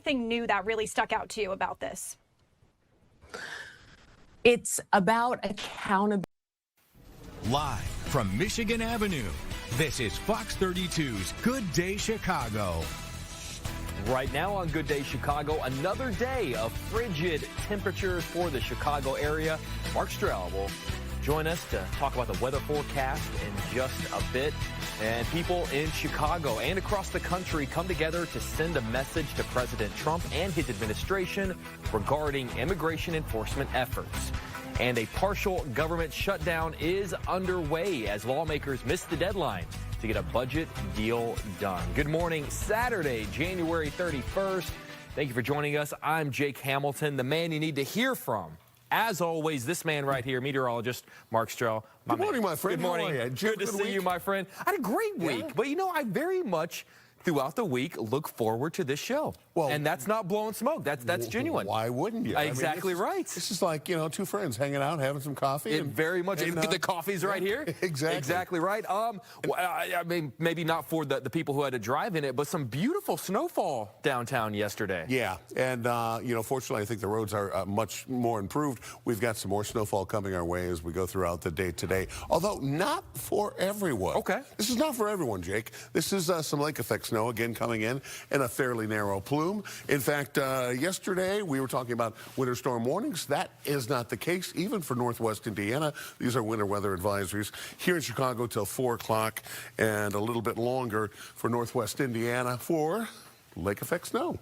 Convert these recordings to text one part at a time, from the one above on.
anything new that really stuck out to you about this? It's about accountability. Live from Michigan Avenue, this is Fox 32's Good Day Chicago. Right now on Good Day Chicago, another day of frigid temperatures for the Chicago area. Mark Strell will join us to talk about the weather forecast in just a bit. And people in Chicago and across the country come together to send a message to President Trump and his administration regarding immigration enforcement efforts. And a partial government shutdown is underway as lawmakers miss the deadline to get a budget deal done. Good morning, Saturday, January 31st. Thank you for joining us. I'm Jake Hamilton, the man you need to hear from. As always, this man right here, meteorologist Mark Strell. Good morning, my friend. Good morning. How are you? Good to see you, my friend. I had a great week, but you know, I very much throughout the week look forward to this show. Well, and that's not blowing smoke. That's genuine. Why wouldn't you? Exactly right. This is like, you know, two friends hanging out, having some coffee. It very much. The coffee's right here. Exactly. Exactly right. I mean, maybe not for the people who had to drive in it, but some beautiful snowfall downtown yesterday. Yeah, and you know, fortunately, I think the roads are much more improved. We've got some more snowfall coming our way as we go throughout the day today, although not for everyone. Okay. This is not for everyone, Jake. This is some lake effect snow again coming in a fairly narrow plume. In fact, yesterday we were talking about winter storm warnings. That is not the case, even for Northwest Indiana. These are winter weather advisories here in Chicago till 4 o'clock and a little bit longer for Northwest Indiana for lake effect snow.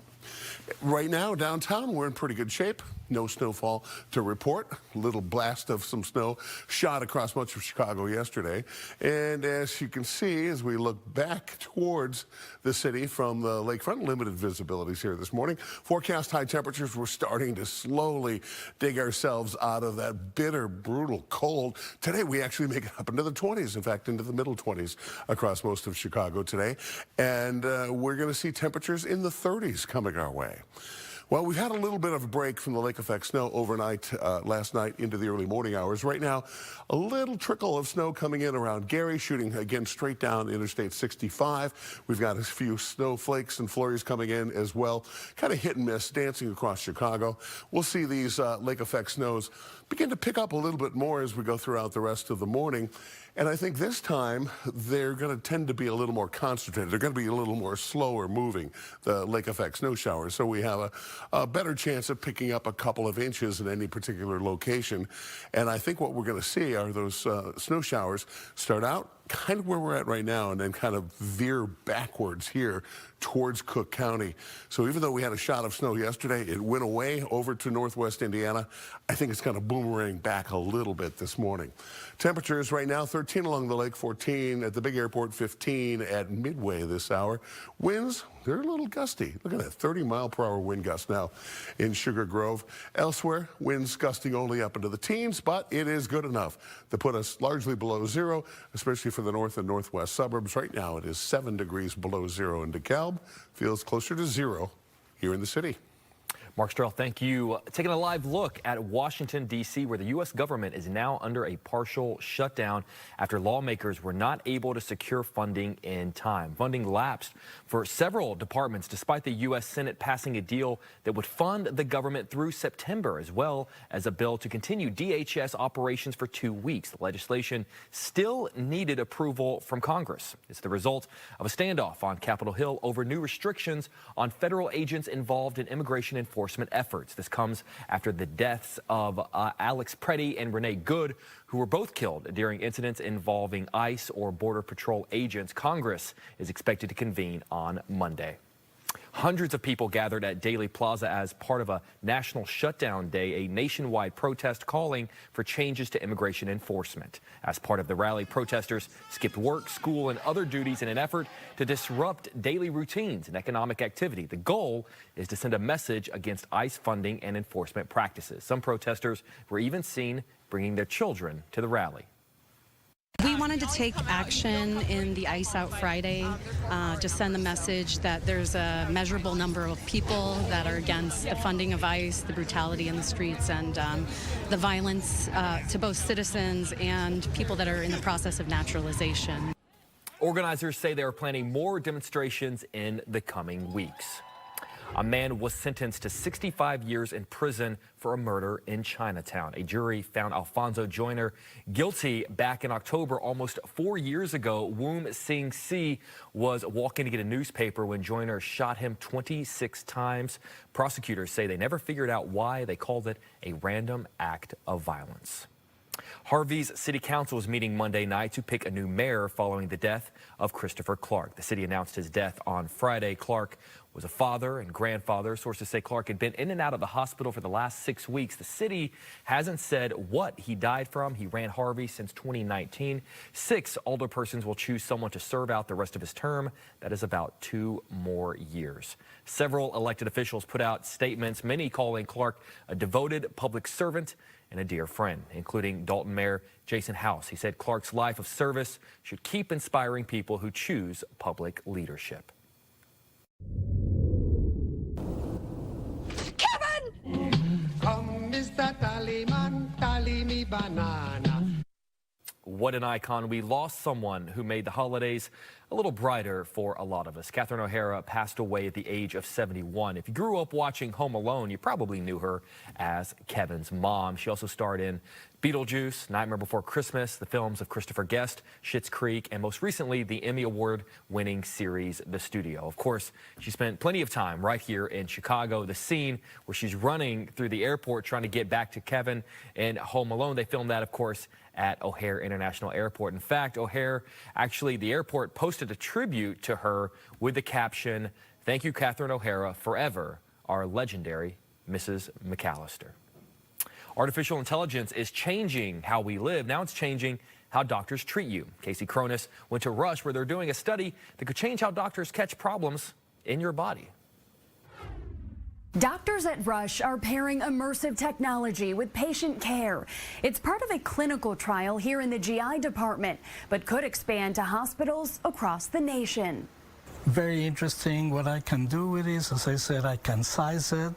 Right now, downtown, we're in pretty good shape. No snowfall to report. Little blast of some snow shot across much of Chicago yesterday. And as you can see, as we look back towards the city from the lakefront, limited visibilities here this morning. Forecast high temperatures. We're starting to slowly dig ourselves out of that bitter, brutal cold. Today, we actually make it up into the 20s, in fact, into the middle 20s across most of Chicago today. And we're going to see temperatures in the 30s coming our way. Well, we've had a little bit of a break from the lake effect snow overnight, last night into the early morning hours. Right now, a little trickle of snow coming in around Gary, shooting again straight down Interstate 65. We've got a few snowflakes and flurries coming in as well. Kind of hit and miss, dancing across Chicago. We'll see these lake effect snows begin to pick up a little bit more as we go throughout the rest of the morning. And I think this time they're going to tend to be a little more concentrated. They're going to be a little more slower moving, the lake effect snow showers. So we have a better chance of picking up a couple of inches in any particular location. And I think what we're going to see are those snow showers start out kind of where we're at right now and then kind of veer backwards here towards Cook County. So even though we had a shot of snow yesterday, it went away over to Northwest Indiana. I think it's kind of boomerang back a little bit this morning. Temperatures right now, 13 along the lake, 14 at the big airport, 15 at Midway this hour. Winds, they're a little gusty. Look at that, 30-mile-per-hour wind gust now in Sugar Grove. Elsewhere, winds gusting only up into the teens, but it is good enough to put us largely below zero, especially for the north and northwest suburbs. Right now, it is 7 degrees below zero in DeKalb. Feels closer to zero here in the city. Mark Strell, thank you. Taking a live look at Washington, D.C., where the U.S. government is now under a partial shutdown after lawmakers were not able to secure funding in time. Funding lapsed for several departments, despite the U.S. Senate passing a deal that would fund the government through September, as well as a bill to continue DHS operations for 2 weeks. The legislation still needed approval from Congress. It's the result of a standoff on Capitol Hill over new restrictions on federal agents involved in immigration enforcement efforts. This comes after the deaths of Alex Preddy and Renee Good, who were both killed during incidents involving ICE or Border Patrol agents. Congress is expected to convene on Monday. Hundreds of people gathered at Daley Plaza as part of a national shutdown day, a nationwide protest calling for changes to immigration enforcement. As part of the rally, protesters skipped work, school, and other duties in an effort to disrupt daily routines and economic activity. The goal is to send a message against ICE funding and enforcement practices. Some protesters were even seen bringing their children to the rally. We wanted to take action in the ICE Out Friday, to send the message that there's a measurable number of people that are against the funding of ICE, the brutality in the streets, and the violence to both citizens and people that are in the process of naturalization. Organizers say they are planning more demonstrations in the coming weeks. A man was sentenced to 65 years in prison for a murder in Chinatown. A jury found Alfonso Joyner guilty back in October, almost 4 years ago. Woom Sing Si was walking to get a newspaper when Joyner shot him 26 times. Prosecutors say they never figured out why. They called it a random act of violence. Harvey's City Council is meeting Monday night to pick a new mayor following the death of Christopher Clark. The city announced his death on Friday. Clark was a father and grandfather. Sources say Clark had been in and out of the hospital for the last 6 weeks. The city hasn't said what he died from. He ran Harvey since 2019. 6 alderpersons will choose someone to serve out the rest of his term. That is about 2 more years. Several elected officials put out statements, many calling Clark a devoted public servant and a dear friend, including Dalton Mayor Jason House. He said Clark's life of service should keep inspiring people who choose public leadership. Come, Mr. Tallyman, tally me banana. What an icon. We lost someone who made the holidays a little brighter for a lot of us. Catherine O'Hara passed away at the age of 71. If you grew up watching Home Alone, you probably knew her as Kevin's mom. She also starred in Beetlejuice, Nightmare Before Christmas, the films of Christopher Guest, Schitt's Creek, and most recently, the Emmy Award-winning series, The Studio. Of course, she spent plenty of time right here in Chicago. The scene where she's running through the airport trying to get back to Kevin in Home Alone, they filmed that, of course, at O'Hare International Airport. In fact, O'Hare, actually, the airport posted a tribute to her with the caption, "Thank you, Catherine O'Hara, forever, our legendary Mrs. McAllister." Artificial intelligence is changing how we live. Now it's changing how doctors treat you. Casey Cronus went to Rush, where they're doing a study that could change how doctors catch problems in your body. Doctors at Rush are pairing immersive technology with patient care. It's part of a clinical trial here in the GI department, but could expand to hospitals across the nation. Very interesting. What I can do with this, as I said, I can size it,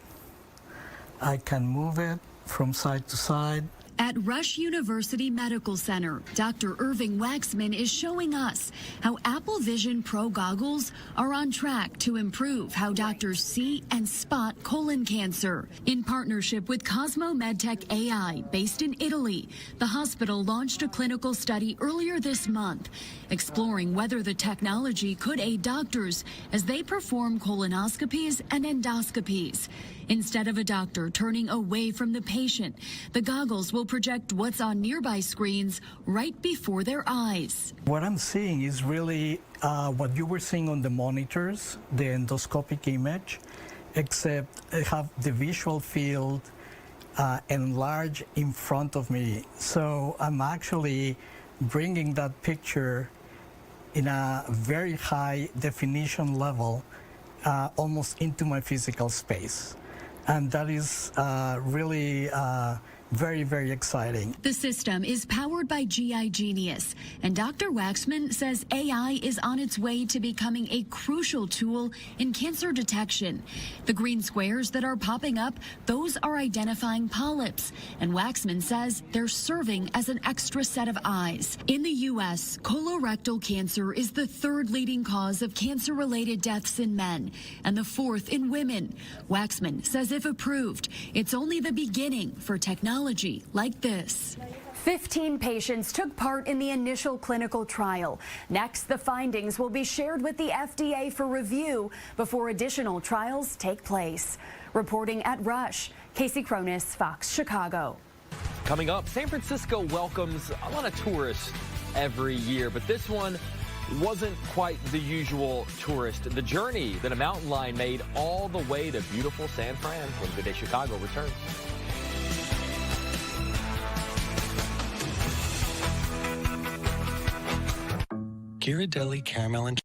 I can move it from side to side. At Rush University Medical Center, Dr. Irving Waxman is showing us how Apple Vision Pro goggles are on track to improve how doctors see and spot colon cancer. In partnership with Cosmo MedTech AI, based in Italy, the hospital launched a clinical study earlier this month, exploring whether the technology could aid doctors as they perform colonoscopies and endoscopies. Instead of a doctor turning away from the patient, the goggles will project what's on nearby screens right before their eyes. What I'm seeing is really what you were seeing on the monitors, the endoscopic image, except I have the visual field enlarged in front of me. So I'm actually bringing that picture in a very high definition level almost into my physical space. And that is really very, very exciting. The system is powered by GI Genius, and Dr. Waxman says AI is on its way to becoming a crucial tool in cancer detection. The green squares that are popping up, those are identifying polyps, and Waxman says they're serving as an extra set of eyes. In the U.S., colorectal cancer is the 3rd leading cause of cancer-related deaths in men and the 4th in women. Waxman says if approved, it's only the beginning for technology like this. 15 patients took part in the initial clinical trial. Next, the findings will be shared with the FDA for review before additional trials take place. Reporting at Rush, Casey Cronus, Fox Chicago. Coming up, San Francisco welcomes a lot of tourists every year, but this one wasn't quite the usual tourist. The journey that a mountain lion made all the way to beautiful San Fran when Good Day Chicago returns. Ghirardelli Caramel and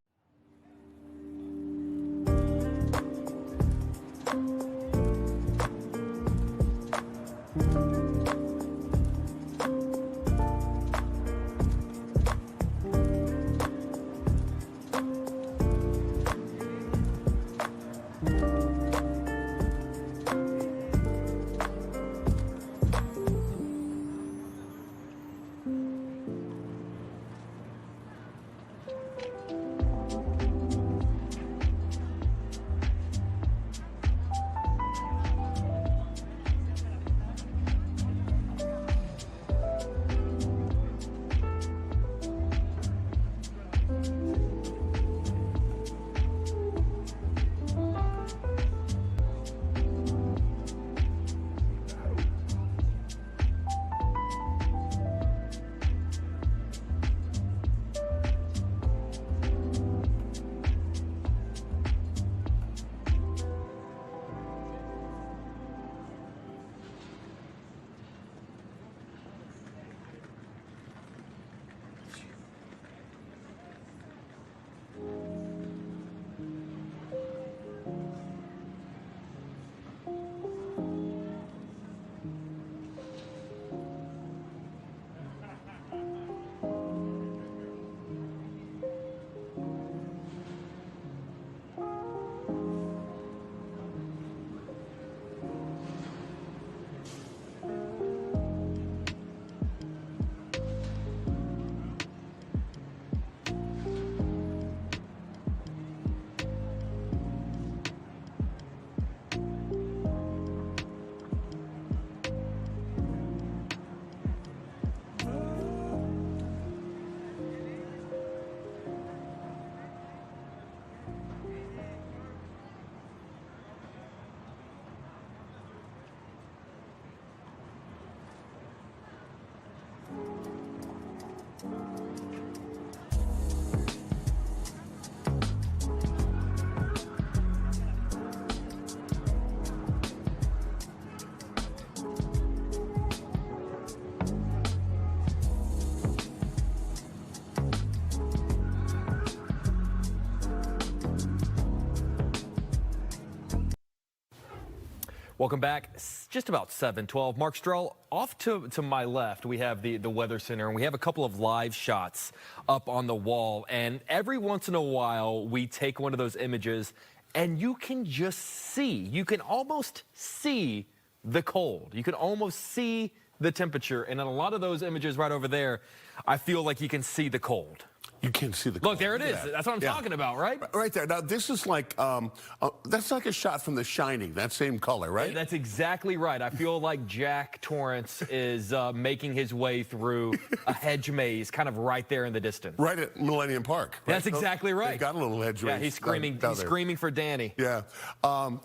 Welcome back. It's just about 7:12. Mark Strell, off to my left, we have the Weather Center, and we have a couple of live shots up on the wall. And every once in a while, we take one of those images, and you can just see, you can almost see the cold. You can almost see the temperature. And in a lot of those images right over there, I feel like you can see the cold. You can see the cold. Look, there it is. That's what I'm talking about, right? Right there. Now, this is like, that's like a shot from The Shining, that same color, right? That's exactly right. I feel like Jack Torrance is making his way through a hedge maze kind of right there in the distance. Right at Millennium Park. Right? That's exactly right. They've got a little hedge maze. Yeah, he's screaming. He's screaming for Danny. Yeah.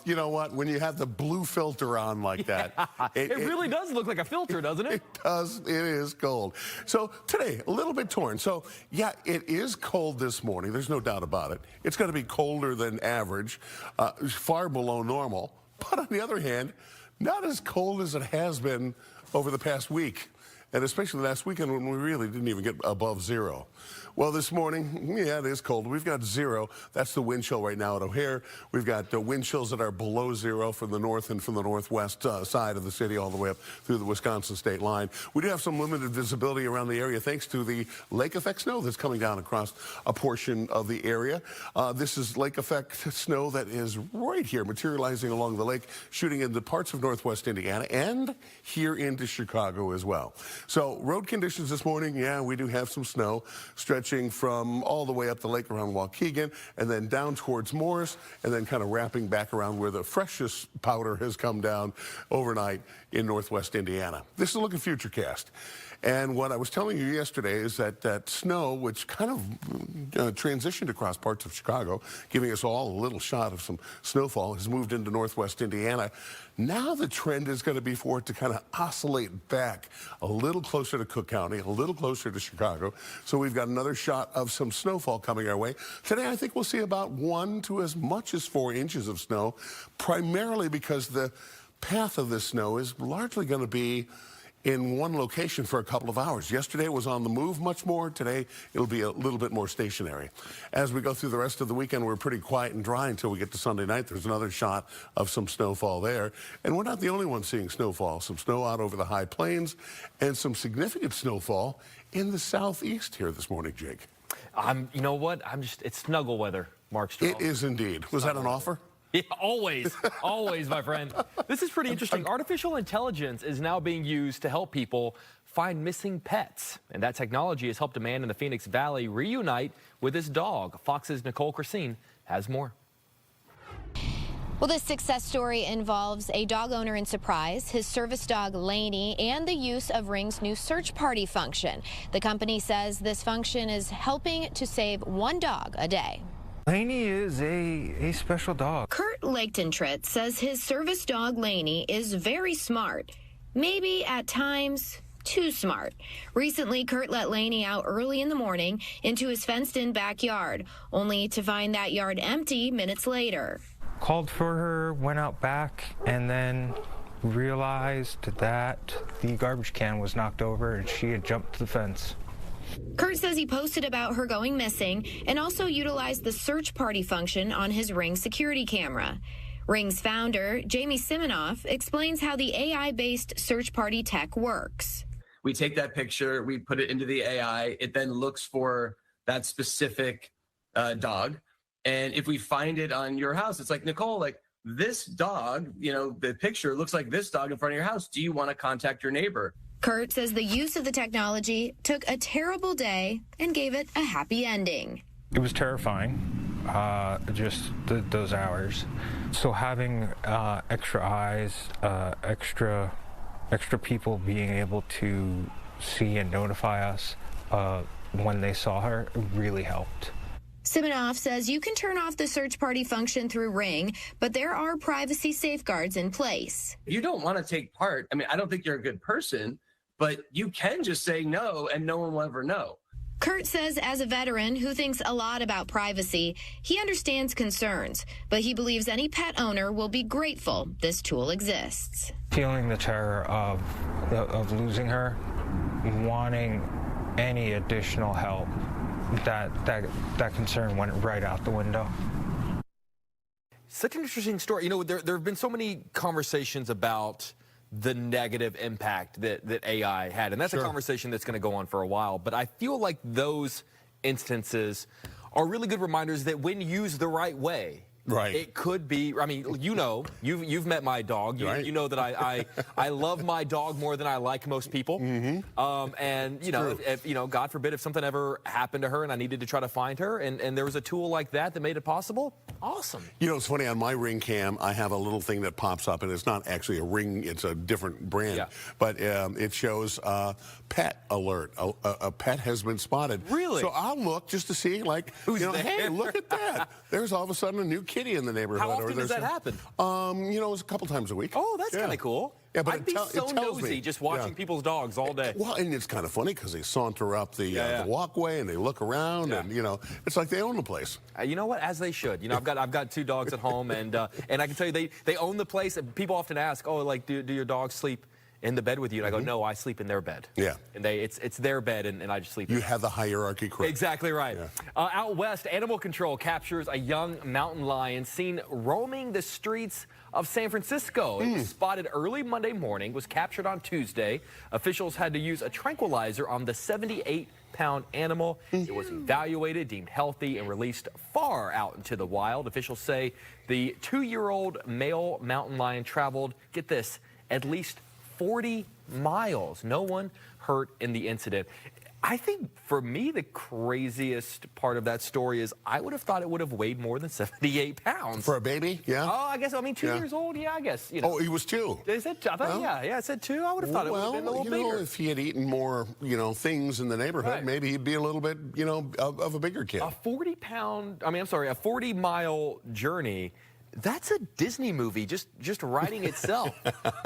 You know what? When you have the blue filter on like that. It really does look like a filter, doesn't it? It does. It is cold. So today, a little bit torn. So, yeah, it is cold this morning. There's no doubt about it. It's going to be colder than average, far below normal. But on the other hand, not as cold as it has been over the past week. And especially last weekend when we really didn't even get above zero. Well, this morning, yeah, it is cold. We've got zero. That's the wind chill right now at O'Hare. We've got wind chills that are below zero from the north and from the northwest side of the city all the way up through the Wisconsin state line. We do have some limited visibility around the area thanks to the lake effect snow that's coming down across a portion of the area. This is lake effect snow that is right here materializing along the lake, shooting into parts of northwest Indiana and here into Chicago as well. So road conditions this morning, yeah, we do have some snow stretching from all the way up the lake around Waukegan and then down towards Morris and then kind of wrapping back around where the freshest powder has come down overnight in northwest Indiana. This is a look at Futurecast. And what I was telling you yesterday is that that snow, which kind of transitioned across parts of Chicago, giving us all a little shot of some snowfall, has moved into northwest Indiana. Now the trend is going to be for it to kind of oscillate back a little closer to Cook County, a little closer to Chicago. So we've got another shot of some snowfall coming our way. Today, I think we'll see about 1 to as much as 4 inches of snow, primarily because the path of this snow is largely going to be in one location for a couple of hours. Yesterday it was on the move much more. Today it'll be a little bit more stationary. As we go through the rest of the weekend, we're pretty quiet and dry until we get to Sunday night. There's another shot of some snowfall there. And we're not the only ones seeing snowfall. Some snow out over the high plains and some significant snowfall in the southeast here this morning, Jake. You know what? It's snuggle weather, Mark Strell. It is indeed. Was that an offer? Yeah, always, always, my friend. This is pretty interesting. Artificial intelligence is now being used to help people find missing pets. And that technology has helped a man in the Phoenix Valley reunite with his dog. Fox's Nicole Christine has more. Well, this success story involves a dog owner in Surprise, his service dog Lainey, and the use of Ring's new search party function. The company says this function is helping to save 1 dog a day. Lainey is a special dog. Kurt Laketon-Tritt says his service dog Lainey is very smart, maybe at times too smart. Recently, Kurt let Lainey out early in the morning into his fenced-in backyard, only to find that yard empty minutes later. Called for her, went out back, and then realized that the garbage can was knocked over and she had jumped the fence. Kurt says he posted about her going missing and also utilized the search party function on his Ring security camera. Ring's founder, Jamie Siminoff, explains how the AI-based search party tech works. We take that picture, we put it into the AI, it then looks for that specific dog. And if we find it on your house, it's like, Nicole, like this dog, you know, the picture looks like this dog in front of your house. Do you want to contact your neighbor? Kurt says the use of the technology took a terrible day and gave it a happy ending. It was terrifying, just those hours. So having extra eyes, extra people being able to see and notify us when they saw her really helped. Siminoff says you can turn off the search party function through Ring, but there are privacy safeguards in place. If you don't want to take part, I mean, I don't think you're a good person, but you can just say no and no one will ever know. Kurt says as a veteran who thinks a lot about privacy, he understands concerns, but he believes any pet owner will be grateful this tool exists. Feeling the terror of losing her, wanting any additional help, that concern went right out the window. Such an interesting story. You know, there have been so many conversations about the negative impact that AI had, and that's a conversation that's going to go on for a while. But I feel like those instances are really good reminders that when used the right way, it could be. I mean, you've met my dog. You know that I love my dog more than I like most people. And if God forbid, if something ever happened to her and I needed to try to find her, and there was a tool like that made it possible, awesome. You know, it's funny, on my Ring Cam, I have a little thing that pops up, and it's not actually a Ring, it's a different brand, but it shows pet alert. A pet has been spotted. Really? So I'll look just to see, like, hey, look at that. There's all of a sudden a new kitty in the neighborhood. How often does that happen? It's a couple times a week. Oh, that's kind of cool. Yeah, but I'd be so nosy just watching people's dogs all day. Well, and it's kind of funny because they saunter up the walkway and they look around, and it's like they own the place. You know what? As they should. You know, I've got 2 dogs at home, and I can tell you they own the place. And people often ask, oh, like, do your dogs sleep in the bed with you? And I go, no, I sleep in their bed. Yeah. And it's their bed, and I just sleep in You have the hierarchy correct. Exactly right. Out west, animal control captures a young mountain lion seen roaming the streets of San Francisco. It was spotted early Monday morning, was captured on Tuesday. Officials had to use a tranquilizer on the 78-pound animal. It was evaluated, deemed healthy, and released far out into the wild. Officials say the 2-year-old male mountain lion traveled, get this, at least 40 miles. No one hurt in the incident. I think for me, the craziest part of that story is I would have thought it would have weighed more than 78 pounds. For a baby? Yeah. Oh, I guess, 2 years old? Yeah, I guess. Oh, he was 2. Is it? I thought, yeah, it said 2. I would have thought it would have been a little bigger. If he had eaten more, things in the neighborhood, maybe he'd be a little bit, of a bigger kid. A 40-mile journey. That's a Disney movie, just writing itself.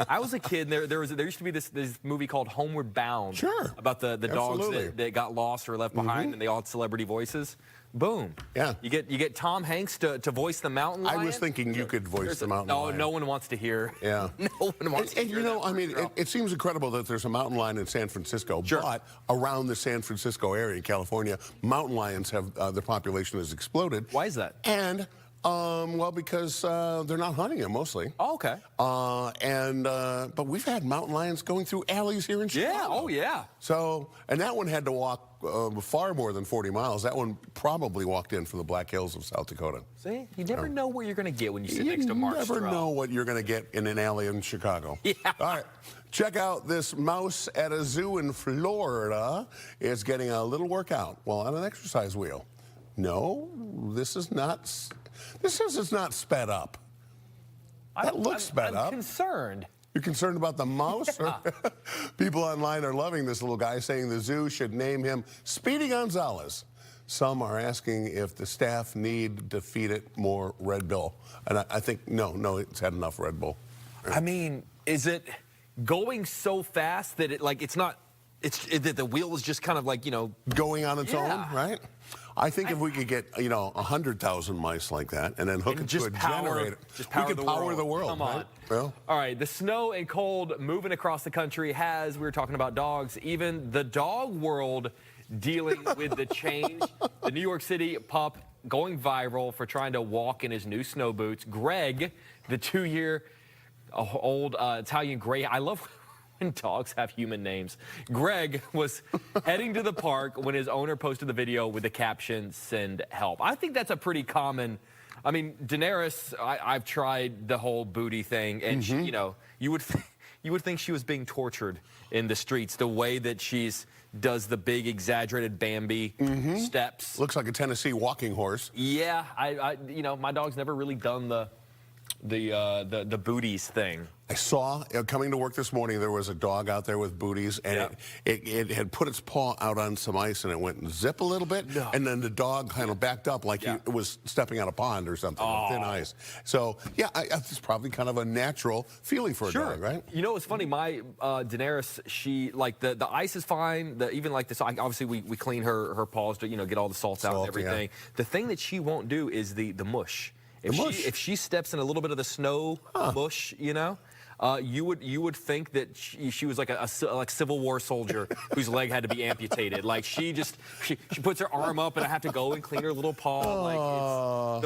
I was a kid, and there used to be this movie called Homeward Bound. Sure. About the dogs that got lost or left behind, and they all had celebrity voices. Boom. Yeah. You get Tom Hanks to voice the mountain lion. I was thinking you could voice the mountain lion. No one wants to hear. Yeah. No one wants to hear. It seems incredible that there's a mountain lion in San Francisco, but around the San Francisco area in California, mountain lions have their population has exploded. Why is that? And because they're not hunting them mostly. Oh, okay. But we've had mountain lions going through alleys here in Chicago. Yeah, oh yeah. So, and that one had to walk far more than 40 miles. That one probably walked in from the Black Hills of South Dakota. See, you never know what you're going to get when you sit next to Mark You never Stroh. know what you're going to get in an alley in Chicago. Yeah. All right. Check out this mouse at a zoo in Florida. It's getting a little workout while on an exercise wheel. No, this is not. This says it's not sped up. That looks sped up. I'm concerned. You're concerned about the mouse? People online are loving this little guy, saying the zoo should name him Speedy Gonzalez. Some are asking if the staff need to feed it more Red Bull. And I think, no, it's had enough Red Bull. I mean, is it going so fast that that the wheel is just kind of like, going on its own, right? I think if we could get, 100,000 mice like that and then hook it to a generator, we could power the world. Come on. Right? Well, all right, the snow and cold moving across the country we were talking about dogs, even the dog world dealing with the change. The New York City pup going viral for trying to walk in his new snow boots. Greg, the 2-year-old Italian Greyhound. I love when dogs have human names. Greg was heading to the park when his owner posted the video with the caption, "Send help." I think that's a pretty common. I mean, Daenerys, I've tried the whole booty thing, and she, you would think she was being tortured in the streets. The way that does the big exaggerated Bambi steps. Looks like a Tennessee walking horse. Yeah, my dog's never really done the booties thing. I saw, coming to work this morning, there was a dog out there with booties, and it had put its paw out on some ice, and it went and zip a little bit, and then the dog kind of backed up like it was stepping on a pond or something, on thin ice. So, yeah, it's probably kind of a natural feeling for a dog, right? You know, it's funny, my Daenerys, she, like, the ice is fine, even like this, obviously we clean her paws to, get all the salts out and everything. Yeah. The thing that she won't do is the mush. If she steps in a little bit of the snow mush, you would think that she was like a Civil War soldier whose leg had to be amputated. Like she puts her arm up and I have to go and clean her little paw. Like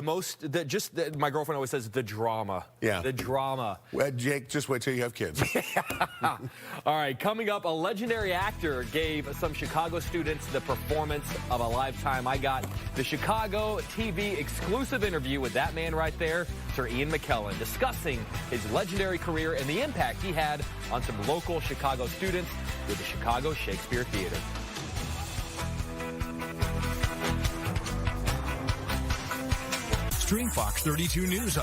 it's my girlfriend always says the drama. Yeah. The drama. Well, Jake, just wait till you have kids. All right, coming up, a legendary actor gave some Chicago students the performance of a lifetime. I got the Chicago TV exclusive interview with that man right there, Sir Ian McKellen, discussing his legendary career and the impact he had on some local Chicago students with the Chicago Shakespeare Theater. Stream Fox 32 News.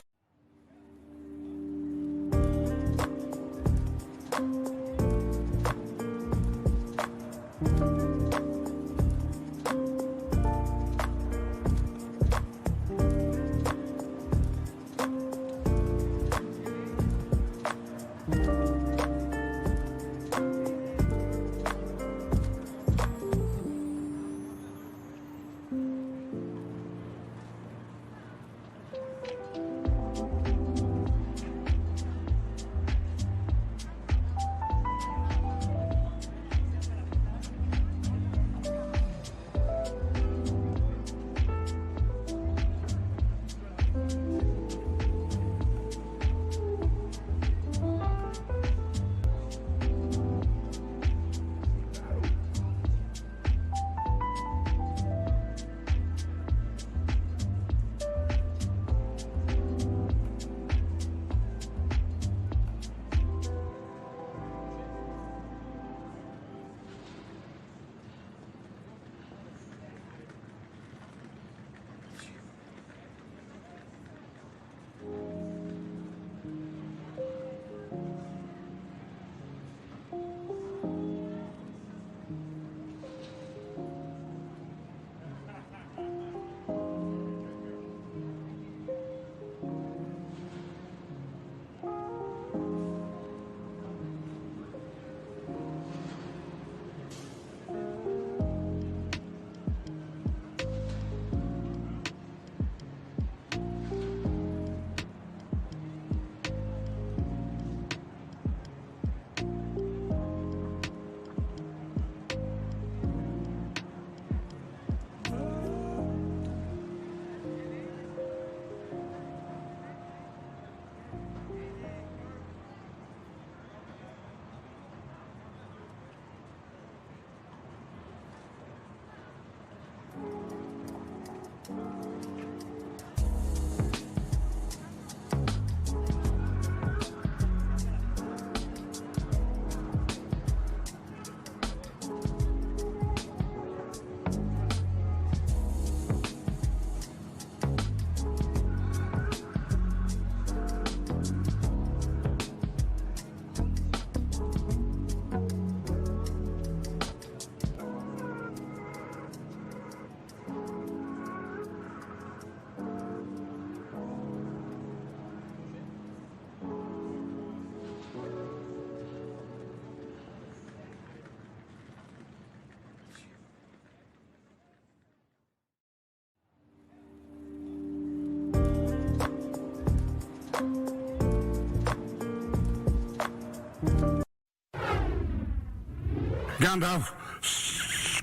Gandalf,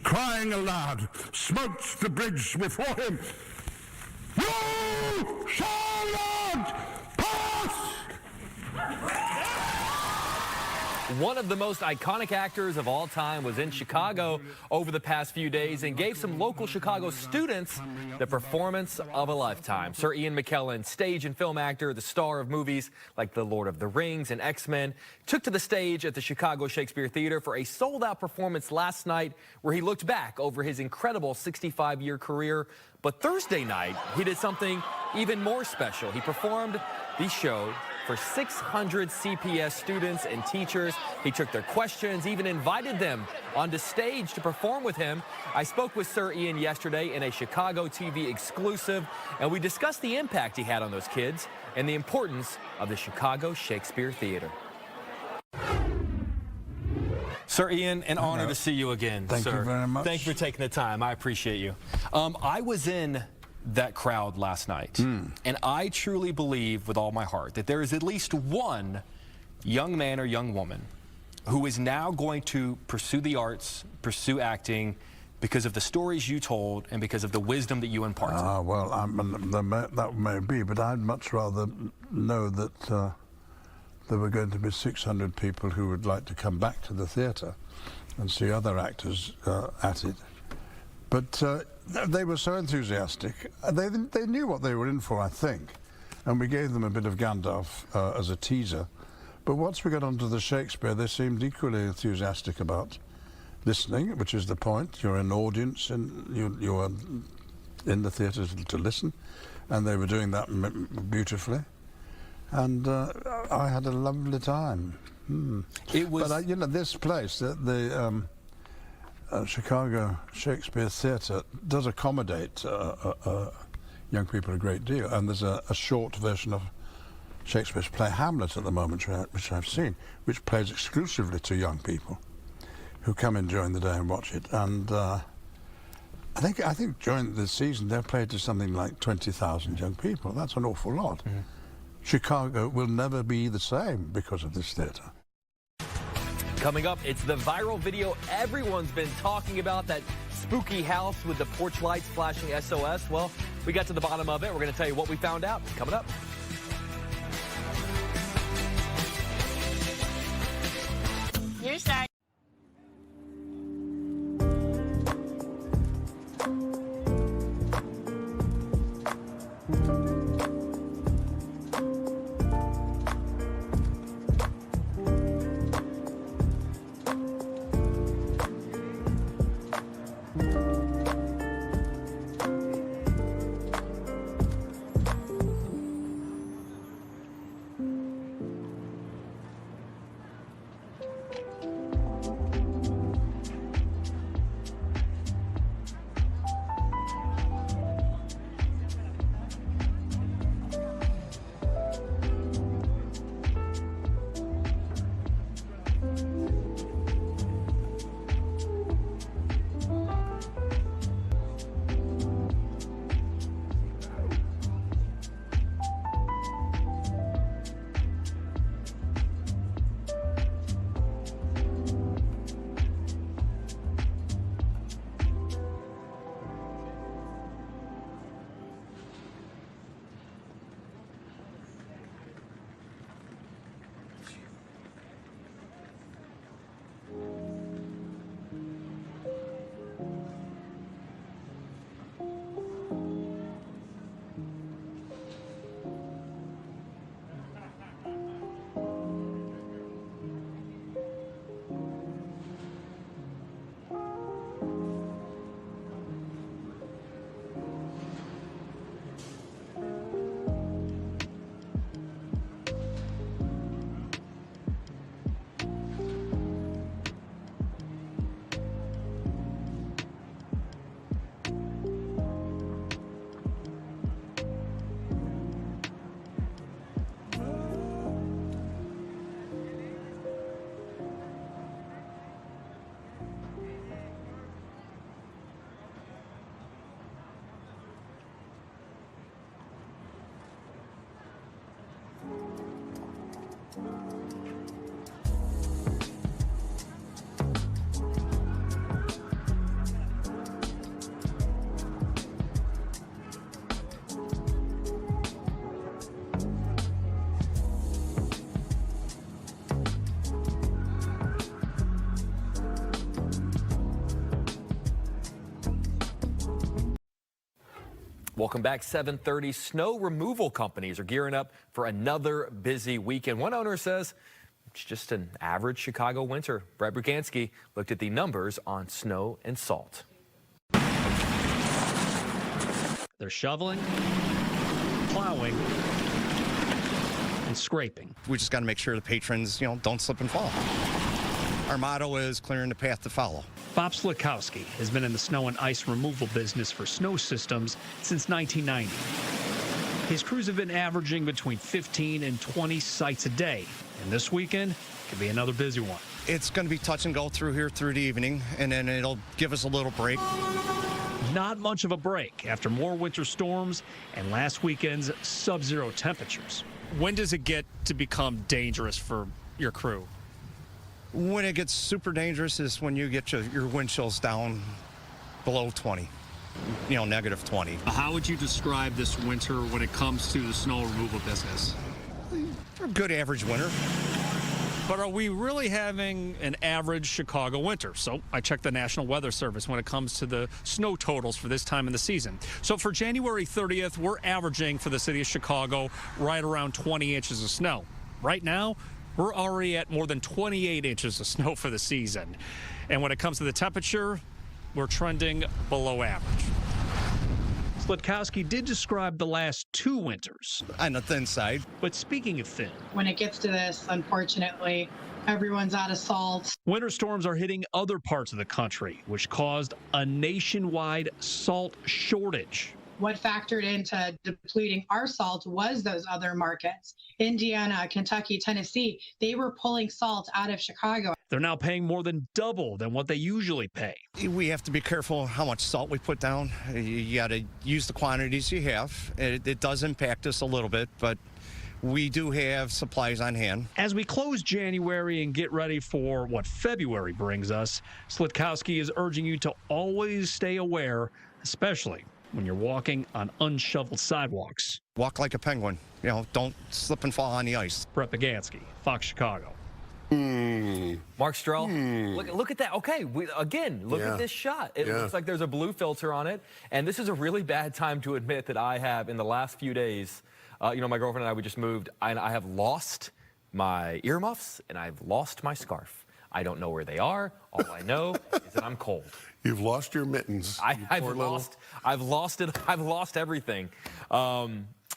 crying aloud, smote the bridge before him. You shall not pass! One of the most iconic actors of all time was in Chicago over the past few days and gave some local Chicago students the performance of a lifetime. Sir Ian McKellen, stage and film actor, the star of movies like The Lord of the Rings and X-Men, took to the stage at the Chicago Shakespeare Theater for a sold-out performance last night where he looked back over his incredible 65-year career. But Thursday night, he did something even more special. He performed the show for 600 CPS students and teachers. He took their questions, even invited them onto stage to perform with him. I spoke with Sir Ian yesterday in a Chicago TV exclusive, and we discussed the impact he had on those kids and the importance of the Chicago Shakespeare Theater. Sir Ian, an honor to see you again, Thank sir. you very much. Thank you for taking the time. I appreciate you. I was in that crowd last night, and I truly believe with all my heart that there is at least one young man or young woman who is now going to pursue the arts, pursue acting, because of the stories you told and because of the wisdom that you imparted? Well, that may be, but I'd much rather know that there were going to be 600 people who would like to come back to the theatre and see other actors at it. But they were so enthusiastic. They knew what they were in for, I think, and we gave them a bit of Gandalf as a teaser. But once we got onto the Shakespeare, they seemed equally enthusiastic about listening, which is the point. You're an audience and you are in the theatre to listen, and they were doing that beautifully. And I had a lovely time. It was, but you know, this place, the Chicago Shakespeare Theatre, does accommodate young people a great deal. And there's a short version of Shakespeare's play Hamlet at the moment, which I've seen, which plays exclusively to young people who come in during the day and watch it. And I think during the season they've played to something like 20,000 young people. That's an awful lot. Chicago will never be the same because of this theatre. Coming up, it's the viral video everyone's been talking about, that spooky house with the porch lights flashing SOS. Well, we got to the bottom of it. We're going to tell you what we found out. Coming up. Your side. Welcome back. 7:30. Snow removal companies are gearing up for another busy weekend. One owner says it's just an average Chicago winter. Brett Bruganski looked at the numbers on snow and salt. They're shoveling, plowing, and scraping. We just got to make sure the patrons, don't slip and fall. Our motto is clearing the path to follow. Bob Slikowski has been in the snow and ice removal business for snow systems since 1990. His crews have been averaging between 15 and 20 sites a day, and this weekend could be another busy one. It's going to be touch and go through here through the evening, and then it'll give us a little break. Not much of a break after more winter storms and last weekend's sub-zero temperatures. When does it get to become dangerous for your crew? When it gets super dangerous is when you get your wind chills down below 20, negative 20. How would you describe this winter when it comes to the snow removal business? A good average winter. But are we really having an average Chicago winter? So I checked the National Weather Service when it comes to the snow totals for this time in the season. So for January 30th, we're averaging for the city of Chicago right around 20 inches of snow. Right now, we're already at more than 28 inches of snow for the season. And when it comes to the temperature, we're trending below average. Slitkowski did describe the last 2 winters. On the thin side. But speaking of thin, when it gets to this, unfortunately, everyone's out of salt. Winter storms are hitting other parts of the country, which caused a nationwide salt shortage. What factored into depleting our salt was those other markets. Indiana, Kentucky, Tennessee, they were pulling salt out of Chicago. They're now paying more than double than what they usually pay. We have to be careful how much salt we put down. You got to use the quantities you have. It does impact us a little bit, but we do have supplies on hand. As we close January and get ready for what February brings us, Slitkowski is urging you to always stay aware, especially when you're walking on unshoveled sidewalks. Walk like a penguin. Don't slip and fall on the ice. Brett Bagansky, Fox Chicago. Mark Strell, look at that. Okay, look at this shot. It looks like there's a blue filter on it. And this is a really bad time to admit that I have, in the last few days, my girlfriend and I, we just moved, and I have lost my earmuffs and I've lost my scarf. I don't know where they are. All I know is that I'm cold. You've lost your mittens. I've lost it. I've lost everything.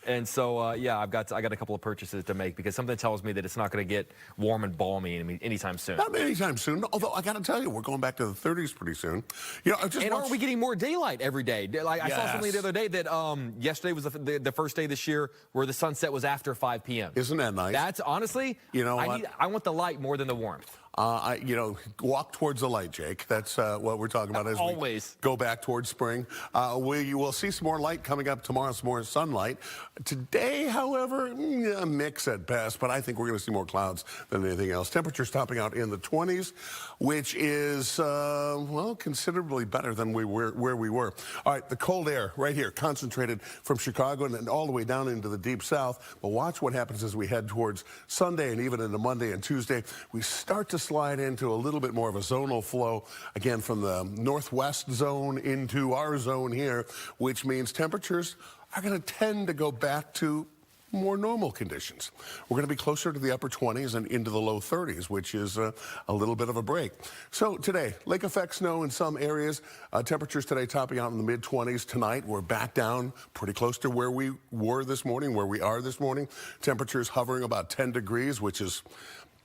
And so, I got a couple of purchases to make because something tells me that it's not going to get warm and balmy anytime soon. Not anytime soon. Although I got to tell you, we're going back to the 30s pretty soon. Aren't we getting more daylight every day? Like I saw something the other day that yesterday was the first day this year where the sunset was after 5 p.m. Isn't that nice? That's honestly, I want the light more than the warmth. Walk towards the light, Jake. That's what we're talking about as always we go back towards spring. We will see some more light coming up tomorrow, some more sunlight. Today, however, a mix at best, but I think we're going to see more clouds than anything else. Temperatures topping out in the 20s, which is, considerably better than where we were. All right, the cold air right here, concentrated from Chicago and all the way down into the deep south. But watch what happens as we head towards Sunday and even into Monday and Tuesday. We start to slide into a little bit more of a zonal flow, again, from the northwest zone into our zone here, which means temperatures are going to tend to go back to more normal conditions. We're going to be closer to the upper 20s and into the low 30s, which is a little bit of a break. So today, lake effect snow in some areas. Temperatures today topping out in the mid-20s. Tonight, we're back down pretty close to where we were this morning, where we are this morning. Temperatures hovering about 10 degrees, which is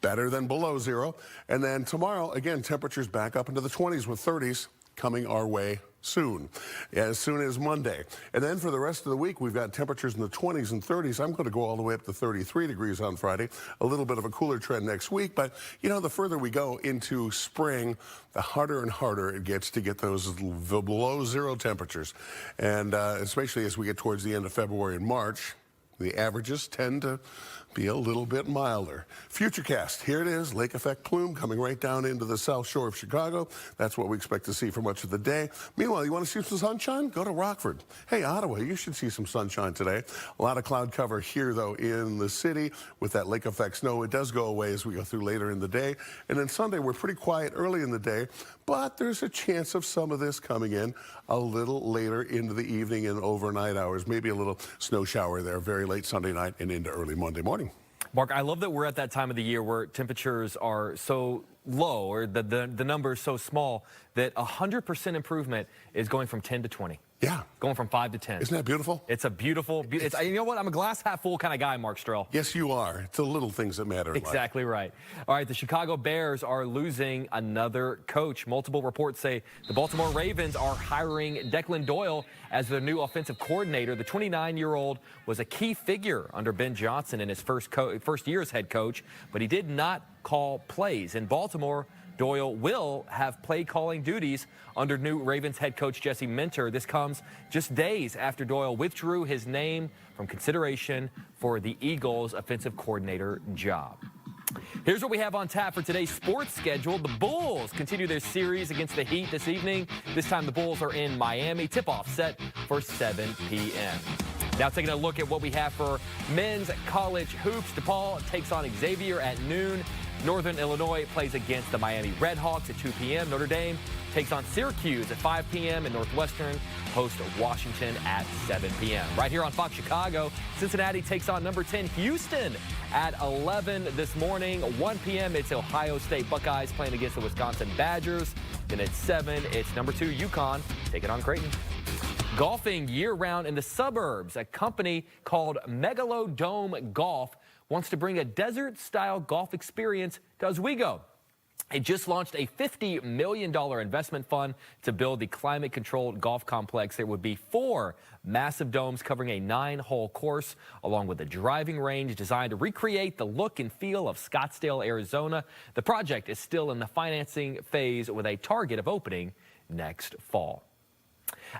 better than below zero. And then tomorrow, again, temperatures back up into the 20s with 30s coming our way soon as Monday. And then for the rest of the week, we've got temperatures in the 20s and 30s. I'm going to go all the way up to 33 degrees on Friday. A little bit of a cooler trend next week. But, the further we go into spring, the harder and harder it gets to get those below zero temperatures. And especially as we get towards the end of February and March, the averages tend to be a little bit milder. Futurecast, here it is, lake effect plume coming right down into the south shore of Chicago. That's what we expect to see for much of the day. Meanwhile, you want to see some sunshine? Go to Rockford. Hey, Ottawa, you should see some sunshine today. A lot of cloud cover here, though, in the city with that lake effect snow. It does go away as we go through later in the day. And then Sunday, we're pretty quiet early in the day, but there's a chance of some of this coming in a little later into the evening and overnight hours. Maybe a little snow shower there very late Sunday night and into early Monday morning. Mark, I love that we're at that time of the year where temperatures are so low, or the number is so small, that 100% improvement is going from 10 to 20. Yeah. Going from 5 to 10. Isn't that beautiful? It's a beautiful, you know what? I'm a glass half full kind of guy, Mark Strell. Yes, you are. It's the little things that matter in life. Exactly right. All right, the Chicago Bears are losing another coach. Multiple reports say the Baltimore Ravens are hiring Declan Doyle as their new offensive coordinator. The 29-year-old was a key figure under Ben Johnson in his first year as head coach, but he did not call plays. In Baltimore, Doyle will have play calling duties under new Ravens head coach Jesse Minter. This comes just days after Doyle withdrew his name from consideration for the Eagles offensive coordinator job. Here's what we have on tap for today's sports schedule. The Bulls continue their series against the Heat this evening. This time the Bulls are in Miami. Tip-off set for 7 p.m. Now taking a look at what we have for men's college hoops. DePaul takes on Xavier at noon. Northern Illinois plays against the Miami Redhawks at 2 p.m. Notre Dame takes on Syracuse at 5 p.m. and Northwestern hosts Washington at 7 p.m. Right here on Fox Chicago, Cincinnati takes on number 10 Houston at 11 this morning. 1 p.m. it's Ohio State Buckeyes playing against the Wisconsin Badgers. Then at 7, it's number 2 UConn taking on Creighton. Golfing year-round in the suburbs. A company called Megalodome Golf wants to bring a desert-style golf experience to Oswego. It just launched a $50 million investment fund to build the climate-controlled golf complex. There would be 4 massive domes covering a 9-hole course, along with a driving range designed to recreate the look and feel of Scottsdale, Arizona. The project is still in the financing phase with a target of opening next fall.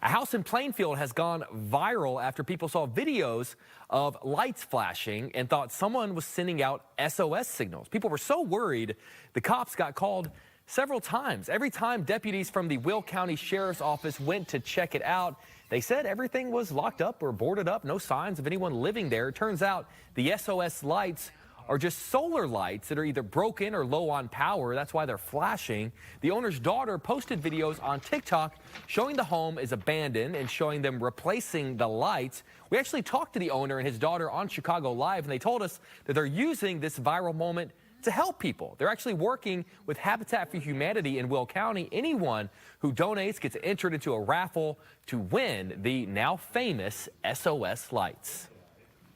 A house in Plainfield has gone viral after people saw videos of lights flashing and thought someone was sending out SOS signals. People were so worried, the cops got called several times. Every time deputies from the Will County Sheriff's Office went to check it out, they said everything was locked up or boarded up, no signs of anyone living there. It turns out the SOS lights are just solar lights that are either broken or low on power. That's why they're flashing. The owner's daughter posted videos on TikTok showing the home is abandoned and showing them replacing the lights. We actually talked to the owner and his daughter on Chicago Live, and they told us that they're using this viral moment to help people. They're actually working with Habitat for Humanity in Will County. Anyone who donates gets entered into a raffle to win the now famous SOS lights.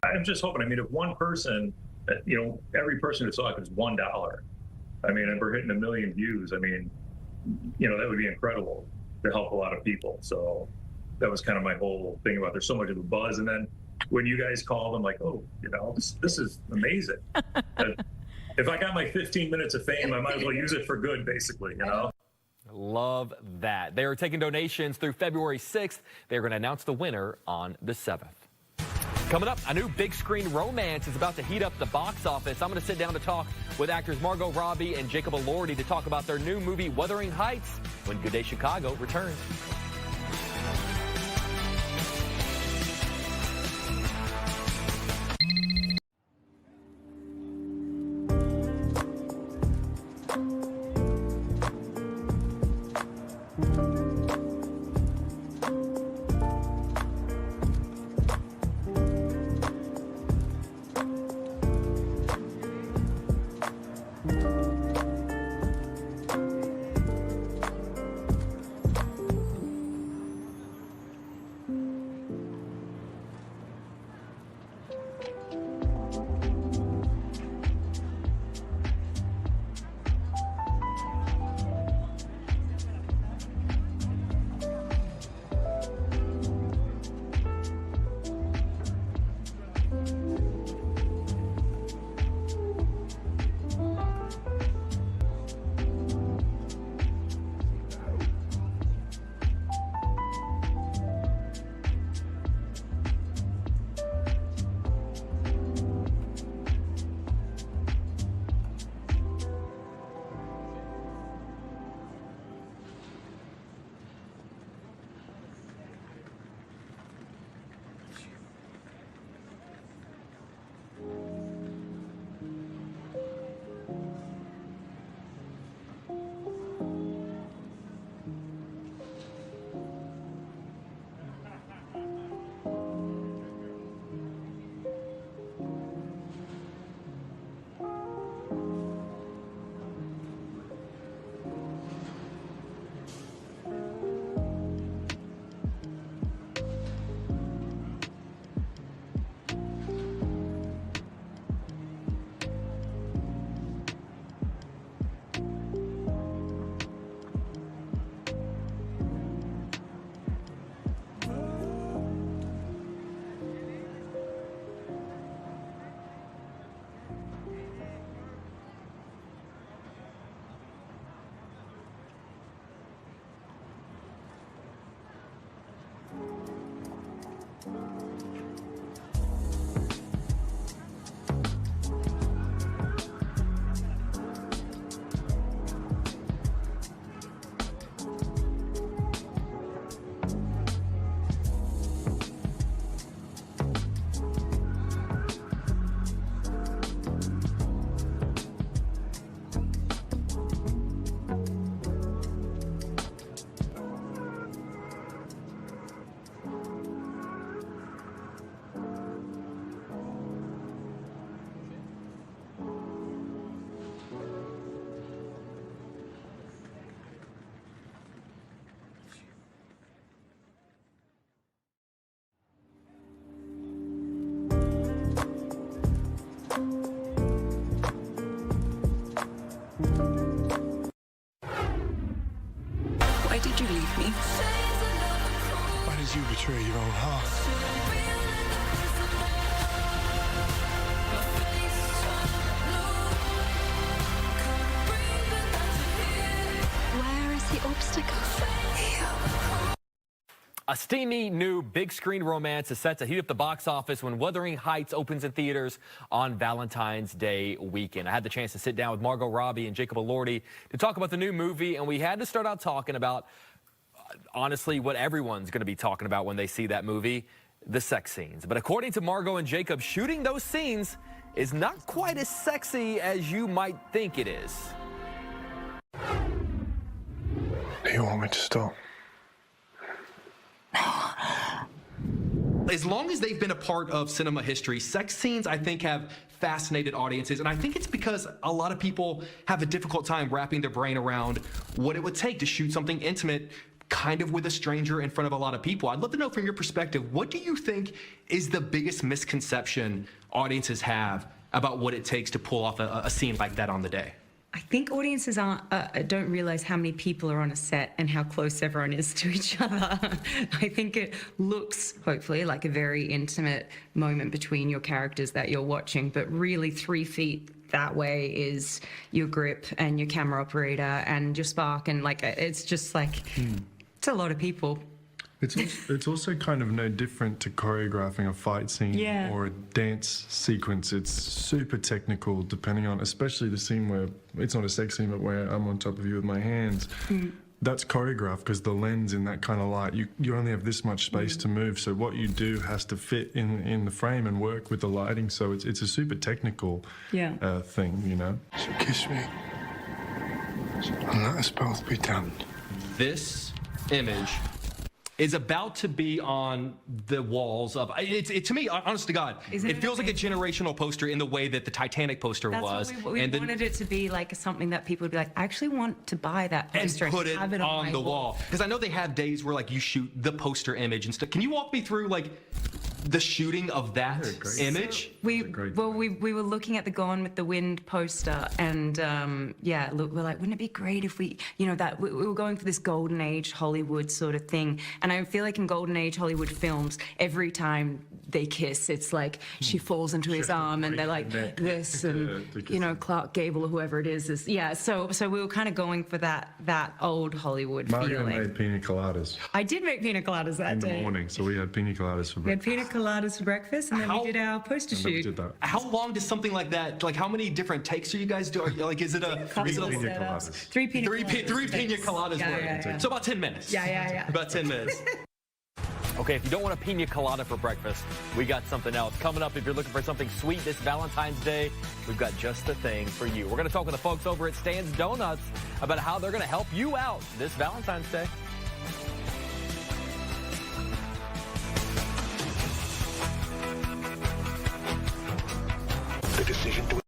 I'm just hoping, I mean, if one person, you know, every person who saw it is $1. I mean, and we're hitting 1 million views. I mean, you know, that would be incredible to help a lot of people. So that was kind of my whole thing about there's so much of a buzz. And then when you guys called, I'm like, oh, you know, this is amazing. If I got my 15 minutes of fame, I might as well use it for good, basically, you know? Love that. They are taking donations through February 6th. They're going to announce the winner on the 7th. Coming up, a new big screen romance is about to heat up the box office. I'm going to sit down to talk with actors Margot Robbie and Jacob Elordi to talk about their new movie, Wuthering Heights, when Good Day Chicago returns. Why did you leave me? Why did you betray your own heart? Where is the obstacle? A steamy new big screen romance is set to heat up the box office when Wuthering Heights opens in theaters on Valentine's Day weekend. I had the chance to sit down with Margot Robbie and Jacob Elordi to talk about the new movie, and we had to start out talking about, honestly, what everyone's going to be talking about when they see that movie, the sex scenes. But according to Margot and Jacob, shooting those scenes is not quite as sexy as you might think it is. Do you want me to stop? As long as they've been a part of cinema history, sex scenes, I think, have fascinated audiences. And I think it's because a lot of people have a difficult time wrapping their brain around what it would take to shoot something intimate kind of with a stranger in front of a lot of people. I'd love to know from your perspective, what do you think is the biggest misconception audiences have about what it takes to pull off a scene like that on the day? I think audiences don't realize how many people are on a set and how close everyone is to each other. I think it looks, hopefully, like a very intimate moment between your characters that you're watching, but really 3 feet that way is your grip and your camera operator and your spark, and like it's just like it's a lot of people. It's also kind of no different to choreographing a fight scene or a dance sequence. It's super technical, depending on, especially the scene where it's not a sex scene, but where I'm on top of you with my hands. That's choreographed because the lens in that kind of light, you only have this much space to move. So what you do has to fit in the frame and work with the lighting. So it's a super technical thing, you know. So kiss me and let us both be damned. This image is about to be on the walls of it. To me, honest to God, it feels like a generational poster in the way that the Titanic poster was. What we wanted it to be like something that people would be like, I actually want to buy that poster and put it have it on the wall. Because I know they have days where like you shoot the poster image and stuff. Can you walk me through like the shooting of that image? So we were looking at the Gone with the Wind poster, and look, we're like, wouldn't it be great if we, that we were going for this golden age Hollywood sort of thing. And I feel like in golden age Hollywood films, every time they kiss, it's like she falls into his arm and they're like this, and Clark Gable or whoever it is. So we were kind of going for that old Hollywood Mario feeling. made pina coladas I did make pina coladas that day. in the morning, so we had pina coladas for We had breakfast. pina coladas for breakfast, and then we did our poster And then we shoot. did that. How long does something like that? Like, how many different takes are you guys doing? Like, is it a Couple is it of a- Pina setups. coladas. Three pina three coladas. pina coladas Yeah, worth. yeah, yeah. So about 10 minutes. Yeah. About 10 minutes. Okay, if you don't want a pina colada for breakfast, we got something else. Coming up, if you're looking for something sweet this Valentine's Day, we've got just the thing for you. We're going to talk with the folks over at Stan's Donuts about how they're going to help you out this Valentine's Day. The decision to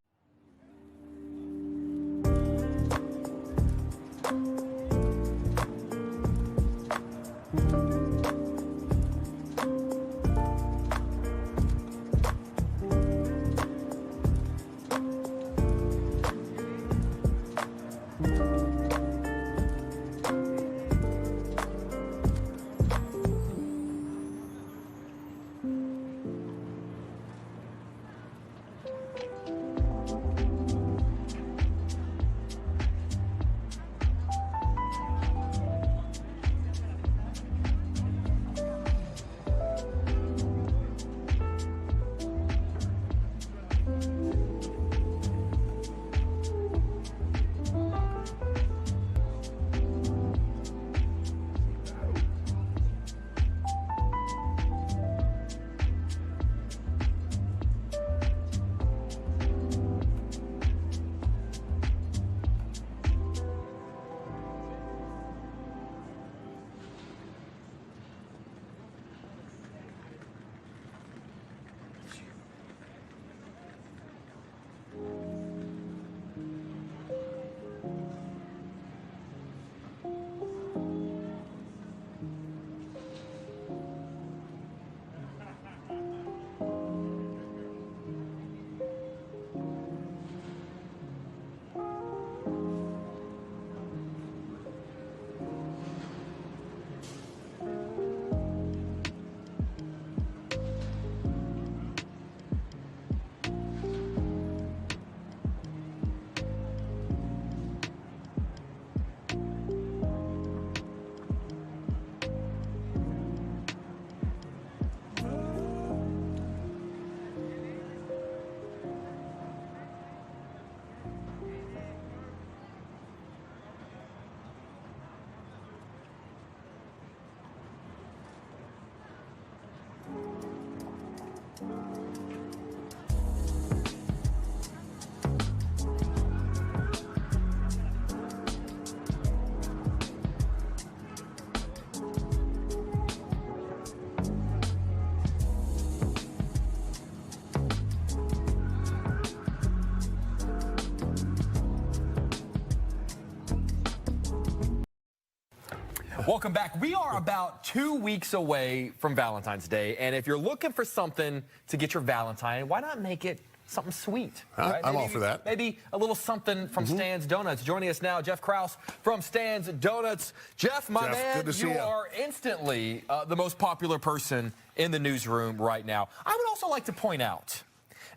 Welcome back. We are about 2 weeks away from Valentine's Day, and if you're looking for something to get your Valentine, why not make it something sweet? Right? I'm all for that. Maybe a little something from Stan's Donuts. Joining us now, Jeff Krause from Stan's Donuts. Jeff, my man, good to see you. are instantly the most popular person in the newsroom right now. I would also like to point out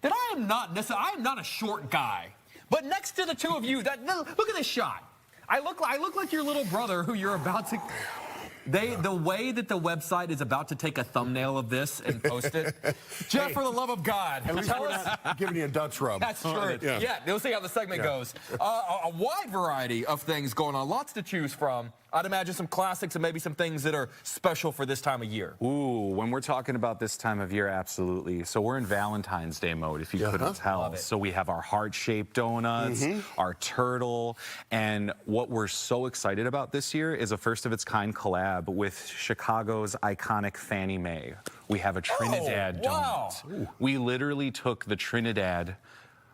that I am not a short guy, but next to the two of you, look at this shot. I look like your little brother who you're about to. The way that the website is about to take a thumbnail of this and post it. Jeff, for the love of God, at least tell we're us. not giving you a Dutch rub. That's true. Yeah, we'll see how the segment goes. A wide variety of things going on, lots to choose from. I'd imagine some classics and maybe some things that are special for this time of year. Ooh, when we're talking about this time of year, absolutely. So we're in Valentine's Day mode, if you couldn't tell. So we have our heart-shaped donuts, our turtle, and what we're so excited about this year is a first-of-its-kind collab with Chicago's iconic Fannie Mae. We have a Trinidad donut. We literally took the Trinidad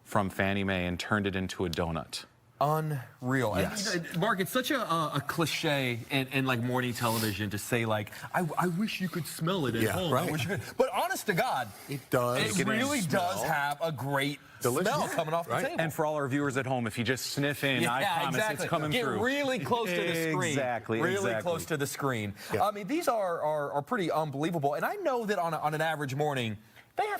from Fannie Mae and turned it into a donut. Unreal. Yes. And, Mark, it's such a cliche in like morning television to say like, I wish you could smell it at home. Right. I wish you could. But honest to God, it does. It really does have a great smell coming off the table. And for all our viewers at home, if you just sniff in, I promise it's coming through. Get really close to the screen. Exactly. Really close to the screen. I mean, these are pretty unbelievable. And I know that on an average morning,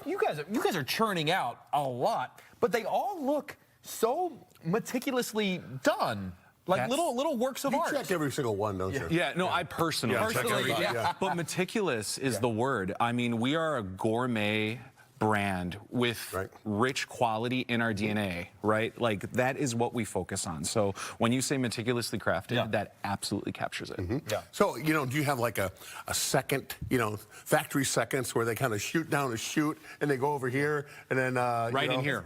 you guys are churning out a lot, but they all look so meticulously done, like little works of art. You check every single one, don't you? Yeah, no, I personally check everything. But meticulous is the word. I mean, we are a gourmet brand with rich quality in our DNA, right? Like, that is what we focus on. So when you say meticulously crafted, that absolutely captures it. So, do you have like a second, factory seconds where they kind of shoot down a chute and they go over here and then right in here,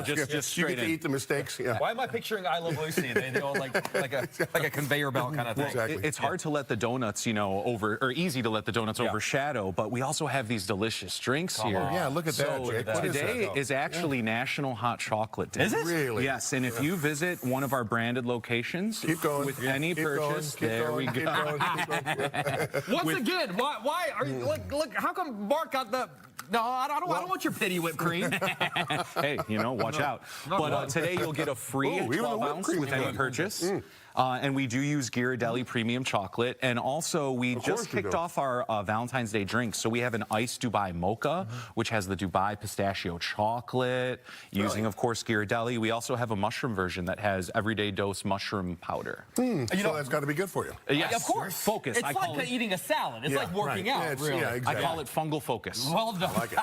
just you straight get to eat the mistakes. Why am I picturing I Love Lucy? They all like a conveyor belt kind of thing. Exactly. It's hard to let the donuts, easy to let the donuts overshadow, but we also have these delicious drinks here. Yeah, look at that, Jake. Today is actually National Hot Chocolate Day. Is it? Really? Yes, and if you visit one of our branded locations with any purchase, there we go. Once again, why are you look? How come Mark got the? No, I don't want your pity whipped cream. Hey, watch out. But today you'll get a free 12-ounce with any purchase. And we do use Ghirardelli Premium Chocolate. And also, we just kicked off our Valentine's Day drinks. So we have an iced Dubai Mocha, which has the Dubai pistachio chocolate, using, of course, Ghirardelli. We also have a mushroom version that has everyday dose mushroom powder. So that's got to be good for you. Yes, of course. Focus. It's like eating a salad. It's like working out, really. Yeah, exactly. I call it fungal focus. Well done. I like it.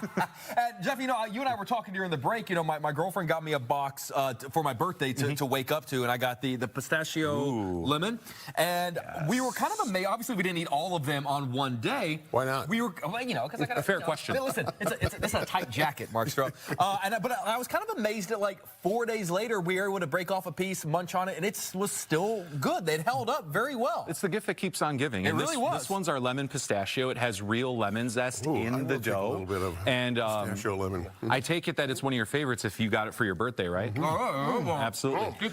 Jeff, you and I were talking during the break. My girlfriend got me a box for my birthday to wake up to, and I got the pistachio lemon, and we were kind of amazed. Obviously, we didn't eat all of them on one day. Why not? We were, because I got a fair question. Listen, it's a tight jacket, Mark Stroh. But I was kind of amazed that like 4 days later, we were able to break off a piece, munch on it, and it was still good. They'd held up very well. It's the gift that keeps on giving. It really was. This one's our lemon pistachio. It has real lemon zest in the dough. A little bit of pistachio lemon. I take it that it's one of your favorites if you got it for your birthday, right? Absolutely.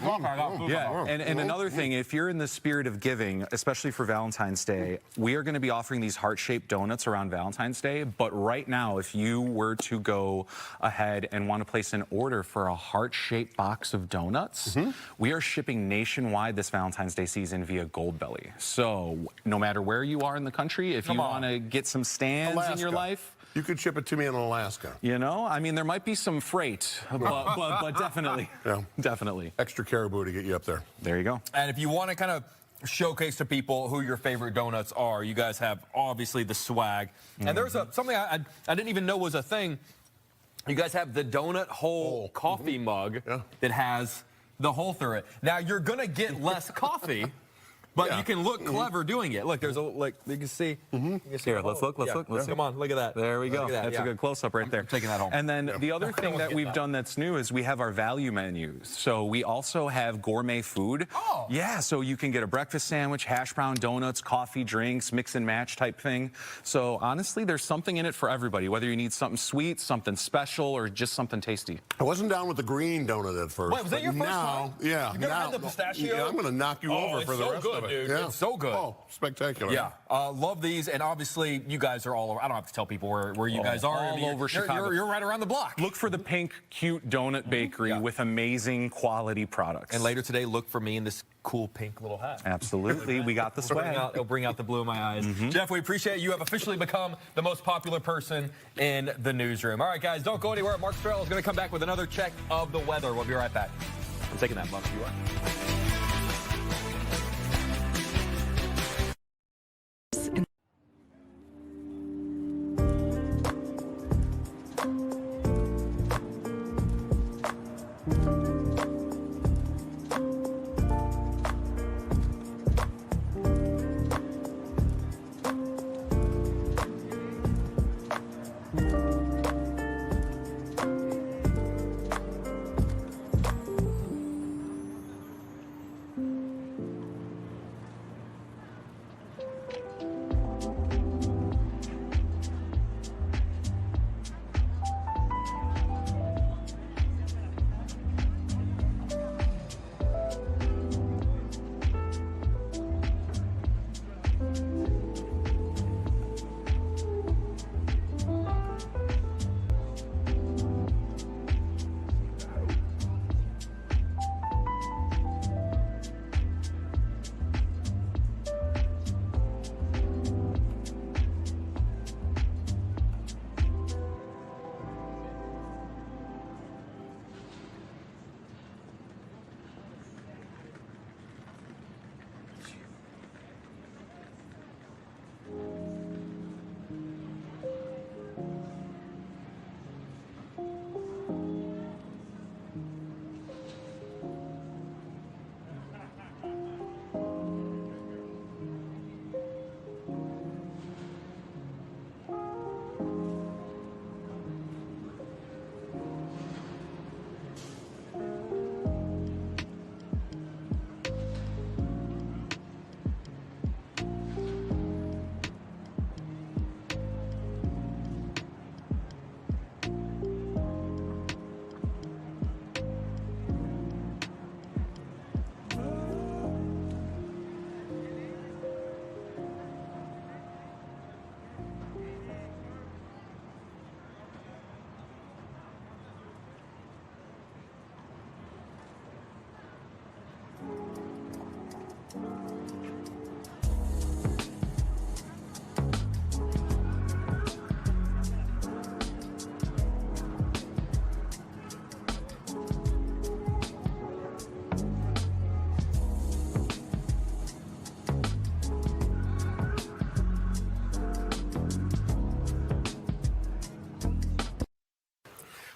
Yeah, and another thing, if you're in the spirit of giving, especially for Valentine's Day, we are going to be offering these heart-shaped donuts around Valentine's Day. But right now, if you were to go ahead and want to place an order for a heart-shaped box of donuts, we are shipping nationwide this Valentine's Day season via Goldbelly. So no matter where you are in the country, if you want to get some stands in your life, you could ship it to me in Alaska. I mean, there might be some freight, but definitely, definitely. Extra caribou to get you up there. There you go. And if you want to kind of showcase to people who your favorite donuts are, you guys have obviously the swag. And there's something I didn't even know was a thing. You guys have the donut hole coffee mug that has the hole through it. Now, you're going to get less coffee. But you can look clever doing it. Look, there's you can see. Here, let's look. Come on, look at that. There we go. That's a good close-up right there. I'm taking that home. And then the other thing that we've done that's new is we have our value menus. So we also have gourmet food. Oh. Yeah, so you can get a breakfast sandwich, hash brown donuts, coffee, drinks, mix and match type thing. So honestly, there's something in it for everybody, whether you need something sweet, something special, or just something tasty. I wasn't down with the green donut at first. Wait, was that your first time? Yeah. You've never had the pistachio? Yeah, I'm going to knock you over for the rest of it. it. dude. Yeah. It's so good. Oh, spectacular. Yeah, love these, and obviously you guys are all over. I don't have to tell people where you guys are. All over Chicago. You're right around the block. Look for the Pink Cute Donut Bakery with amazing quality products. And later today, look for me in this cool pink little hat. Absolutely, we got the swag. It'll bring out the blue in my eyes. Jeff, we appreciate it. You have officially become the most popular person in the newsroom. All right, guys, don't go anywhere. Mark Strel is going to come back with another check of the weather. We'll be right back. I'm taking that bump. You are.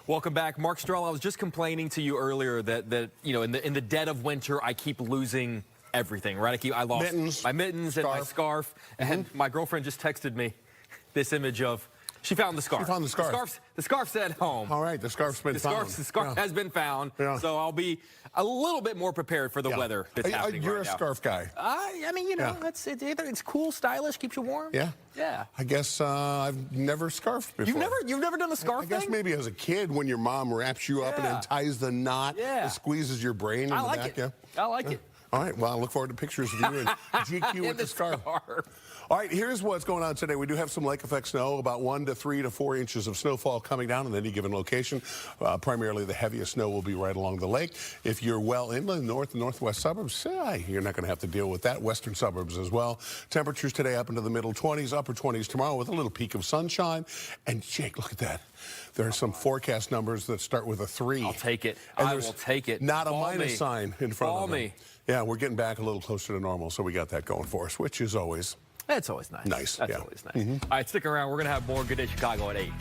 Welcome back, Mark Strel. I was just complaining to you earlier that you know in the dead of winter I keep losing everything. Right? I lost my mittens and my scarf, and my girlfriend just texted me this image of. She found the scarf. She found the scarf. The scarf's at home. All right, the scarf's been found. The scarf has been found. So I'll be a little bit more prepared for the weather that's happening You're right a now. scarf guy. I mean, you know, it's cool, stylish, keeps you warm. Yeah. Yeah. I guess I've never scarfed before. You've never done the scarf I guess thing? maybe as a kid when your mom wraps you up and then ties the knot and squeezes your brain in the back. Yeah. I like it. All right, well, I look forward to pictures of you and GQ with the scarf. All right, here's what's going on today. We do have some lake effect snow, about 1 to 3 to 4 inches of snowfall coming down in any given location. Primarily, the heaviest snow will be right along the lake. If you're well inland, north and northwest suburbs, you're not going to have to deal with that. Western suburbs as well. Temperatures today up into the middle 20s, upper 20s tomorrow with a little peak of sunshine. And Jake, look at that. There are some forecast numbers that start with a 3. I'll take it. And I will take it. Not a Call minus me. sign in front Call of them. me. Yeah, we're getting back a little closer to normal, so we got that going for us, which is always... It's always nice. Nice. That's always nice. All right, stick around. We're going to have more Good Day Chicago at 8.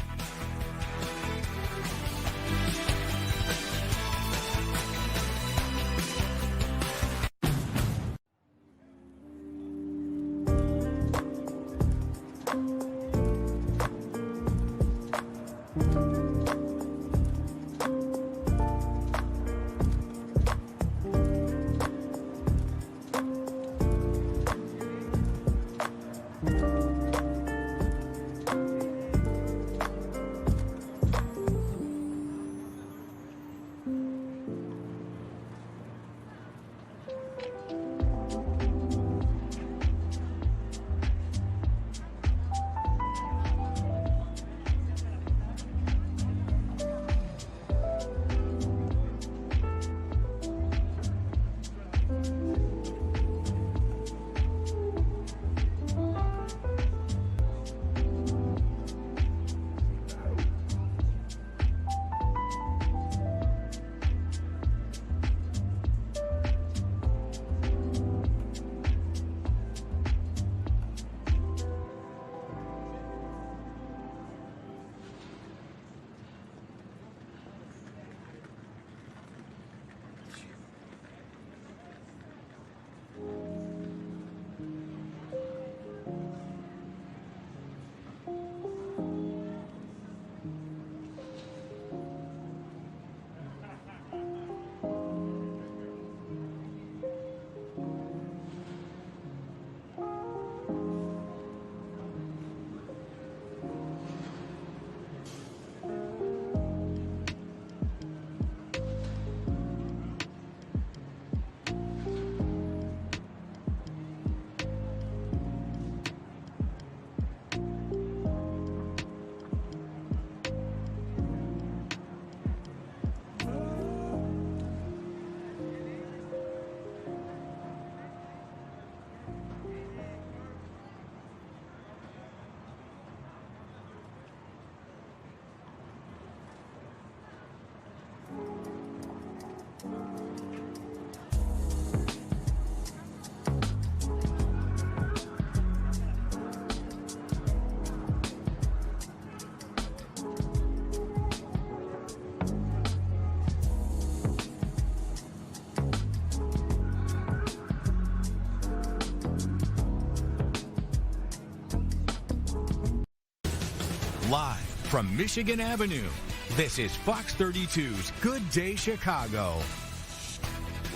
Live from Michigan Avenue, this is Fox 32's Good Day Chicago.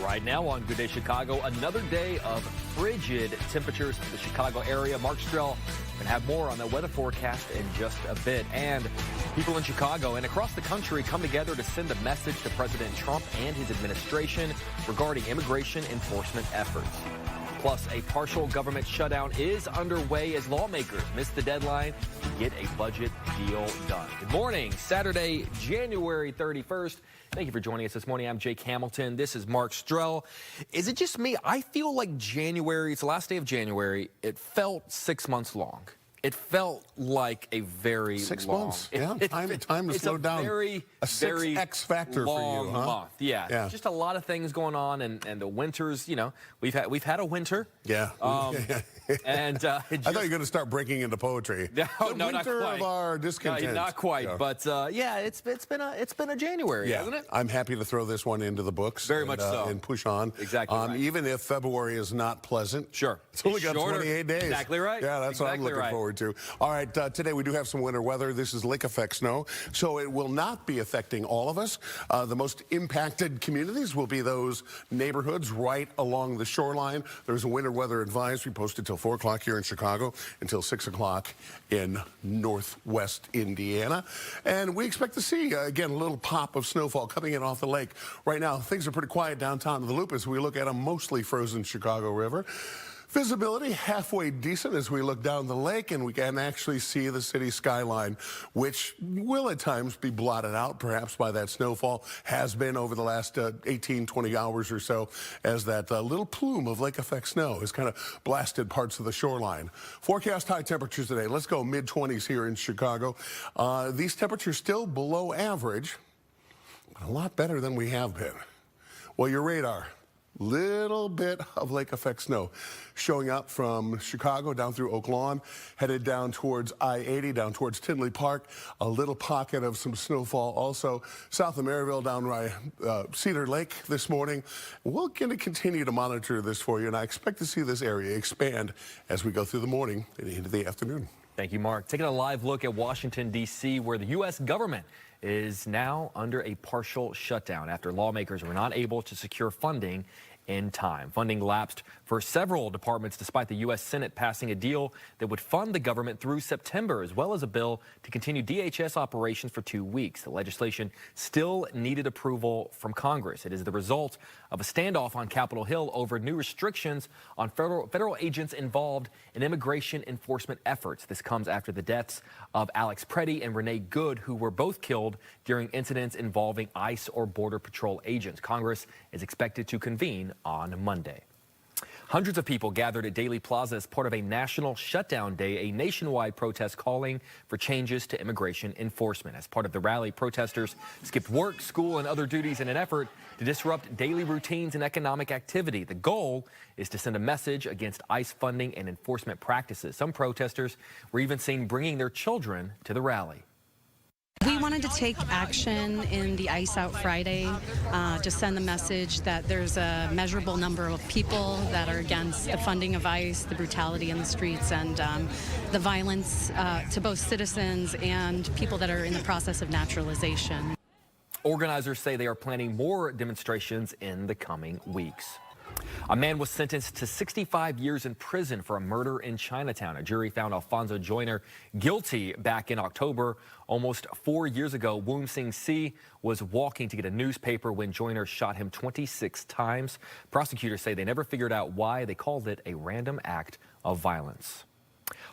Right now on Good Day Chicago, another day of frigid temperatures for the Chicago area. Mark Strell can have more on the weather forecast in just a bit. And people in Chicago and across the country come together to send a message to President Trump and his administration regarding immigration enforcement efforts. Plus, a partial government shutdown is underway as lawmakers miss the deadline to get a budget deal done. Good morning, Saturday, January 31st. Thank you for joining us this morning. I'm Jake Hamilton. This is Mark Strell. Is it just me? I feel like January, it's the last day of January. It felt 6 months long. It felt like a very 6 long, months. Yeah, time to slow down. Very, a 6X factor long for you, huh? month. Yeah, just a lot of things going on, and the winters. You know, we've had a winter. Yeah. And I thought you were going to start breaking into poetry. No, the not winter quite. of our discontent. No, not quite. Yeah. But yeah, it's been a January, hasn't it? I'm happy to throw this one into the books. Very much so. And push on. Exactly right. Even if February is not pleasant. Sure. It's only got shorter. 28 days. Exactly right. Yeah, that's what I'm looking forward to. All right, today we do have some winter weather. This is lake effect snow, so it will not be affecting all of us. The most impacted communities will be those neighborhoods right along the shoreline. There's a winter weather advisory posted till 4 o'clock here in Chicago, until 6 o'clock in northwest Indiana. And we expect to see, again, a little pop of snowfall coming in off the lake. Right now, things are pretty quiet downtown the Loop as we look at a mostly frozen Chicago River. Visibility halfway decent as we look down the lake, and we can actually see the city skyline, which will at times be blotted out, perhaps by that snowfall, has been over the last 18, 20 hours or so, as that little plume of lake effect snow has kind of blasted parts of the shoreline. Forecast high temperatures today. Let's go mid-20s here in Chicago. These temperatures still below average, but a lot better than we have been. Well, your radar. Little bit of lake effect snow showing up from Chicago down through Oak Lawn, headed down towards I-80, down towards Tinley Park. A little pocket of some snowfall also south of Maryville, down by Cedar Lake this morning. We're going to continue to monitor this for you, and I expect to see this area expand as we go through the morning and into the afternoon. Thank you, Mark. Taking a live look at Washington, D.C., where the U.S. government is now under a partial shutdown after lawmakers were not able to secure funding in time. Funding lapsed for several departments despite the U.S. Senate passing a deal that would fund the government through September, as well as a bill to continue DHS operations for 2 weeks. The legislation still needed approval from Congress. It is the result of a standoff on Capitol Hill over new restrictions on federal agents involved in immigration enforcement efforts. This comes after the deaths of Alex Preddy and Renee Good, who were both killed during incidents involving ICE or Border Patrol agents. Congress is expected to convene on Monday. Hundreds of people gathered at Daley Plaza as part of a national shutdown day, a nationwide protest calling for changes to immigration enforcement. As part of the rally, protesters skipped work, school, and other duties in an effort to disrupt daily routines and economic activity. The goal is to send a message against ICE funding and enforcement practices. Some protesters were even seen bringing their children to the rally. We wanted to take action in the ICE Out Friday to send the message that there's a measurable number of people that are against the funding of ICE, the brutality in the streets, and the violence to both citizens and people that are in the process of naturalization. Organizers say they are planning more demonstrations in the coming weeks. A man was sentenced to 65 years in prison for a murder in Chinatown. A jury found Alfonso Joyner guilty back in October. Almost 4 years ago, Woon Sing Si was walking to get a newspaper when Joyner shot him 26 times. Prosecutors say they never figured out why. They called it a random act of violence.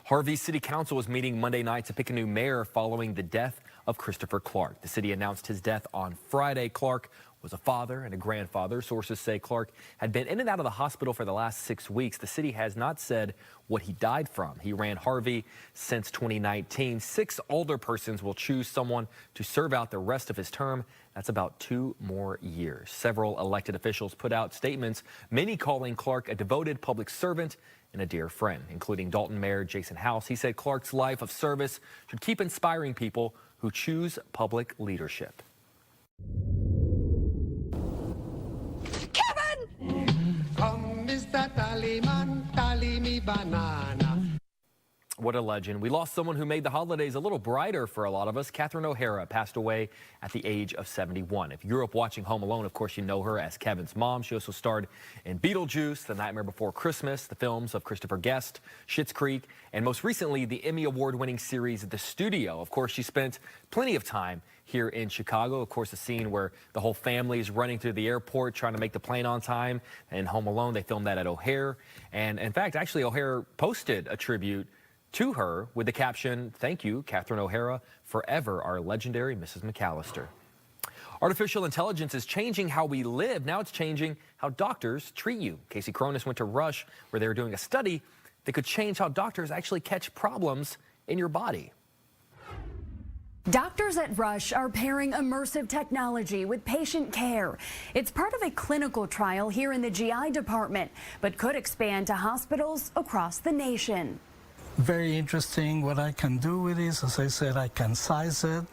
Harvey City Council was meeting Monday night to pick a new mayor following the death of Christopher Clark. The city announced his death on Friday. Clark was a father and a grandfather. Sources say Clark had been in and out of the hospital for the last 6 weeks. The city has not said what he died from. He ran Harvey since 2019. 6 older persons will choose someone to serve out the rest of his term. That's about 2 more years. Several elected officials put out statements, many calling Clark a devoted public servant and a dear friend, including Dalton Mayor Jason House. He said Clark's life of service should keep inspiring people who choose public leadership. Come, Mr. Tallyman, tally me banana. What a legend. We lost someone who made the holidays a little brighter for a lot of us. Catherine O'Hara passed away at the age of 71. If you grew up watching Home Alone, of course, you know her as Kevin's mom. She also starred in Beetlejuice, The Nightmare Before Christmas, the films of Christopher Guest, Schitt's Creek, and most recently, the Emmy Award-winning series The Studio. Of course, she spent plenty of time here in Chicago. Of course, a scene where the whole family is running through the airport trying to make the plane on time. And Home Alone, they filmed that at O'Hare. And in fact, actually, O'Hare posted a tribute to her with the caption, "Thank you, Catherine O'Hara, forever our legendary Mrs. McAllister." Artificial intelligence is changing how we live. Now it's changing how doctors treat you. Casey Cronus went to Rush, where they were doing a study that could change how doctors actually catch problems in your body. Doctors at Rush are pairing immersive technology with patient care. It's part of a clinical trial here in the GI department, but could expand to hospitals across the nation. Very interesting. What I can do with this, as I said, I can size it,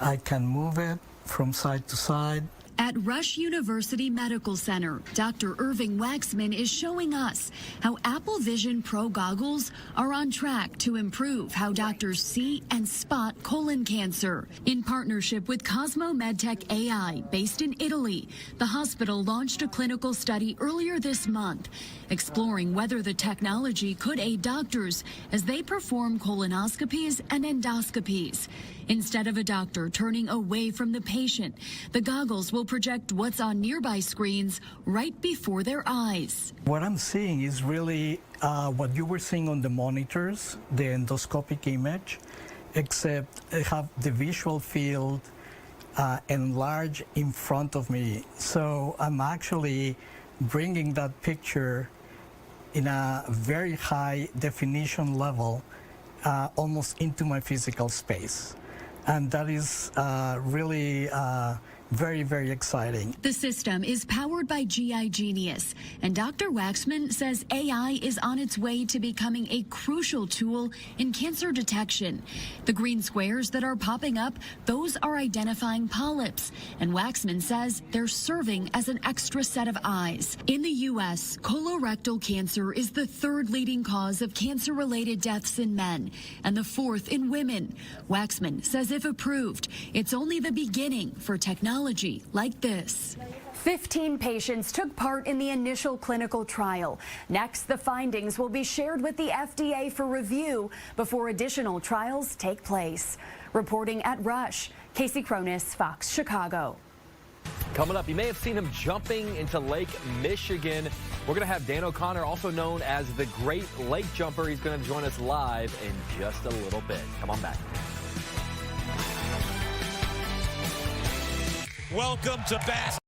I can move it from side to side. At Rush University Medical Center, Dr. Irving Waxman is showing us how Apple Vision Pro goggles are on track to improve how doctors see and spot colon cancer. In partnership with Cosmo MedTech AI, based in Italy, the hospital launched a clinical study earlier this month, exploring whether the technology could aid doctors as they perform colonoscopies and endoscopies. Instead of a doctor turning away from the patient, the goggles will project what's on nearby screens right before their eyes. What I'm seeing is really what you were seeing on the monitors, the endoscopic image, except I have the visual field enlarged in front of me. So I'm actually bringing that picture in a very high definition level almost into my physical space. And that is really very, very exciting. The system is powered by GI Genius, and Dr. Waxman says AI is on its way to becoming a crucial tool in cancer detection. The green squares that are popping up, those are identifying polyps, and Waxman says they're serving as an extra set of eyes. In the U.S., colorectal cancer is the third leading cause of cancer-related deaths in men, and the fourth in women. Waxman says if approved, it's only the beginning for technology like this. 15 patients took part in the initial clinical trial. Next, the findings will be shared with the FDA for review before additional trials take place. Reporting at Rush, Casey Cronus, Fox Chicago. Coming up, you may have seen him jumping into Lake Michigan. We're going to have Dan O'Connor, also known as the Great Lake Jumper. He's going to join us live in just a little bit. Come on back. Welcome to Bass.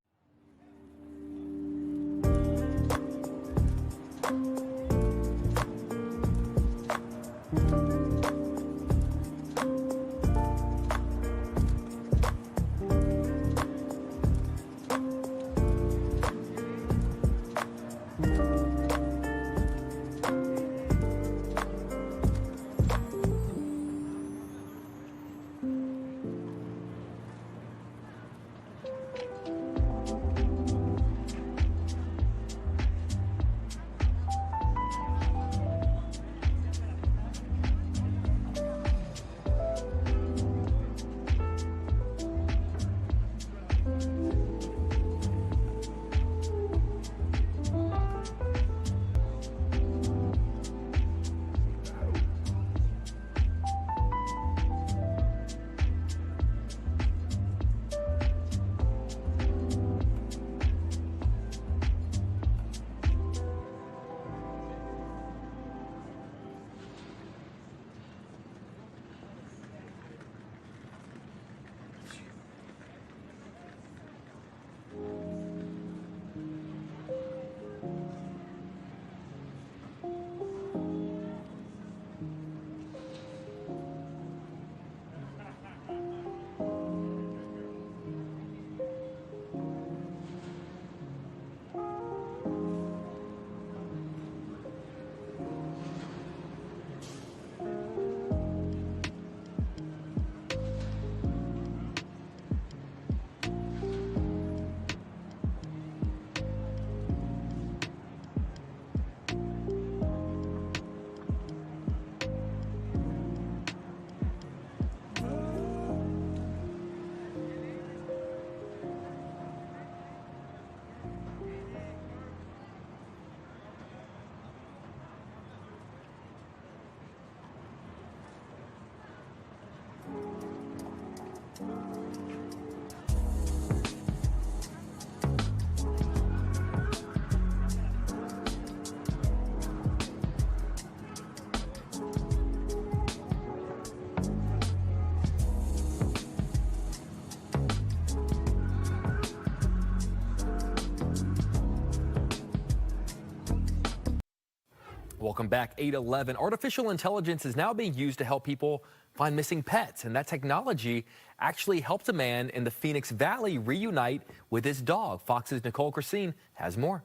Welcome back, 8:11. Artificial intelligence is now being used to help people find missing pets, and that technology actually helped a man in the Phoenix Valley reunite with his dog. Fox's Nicole Christine has more.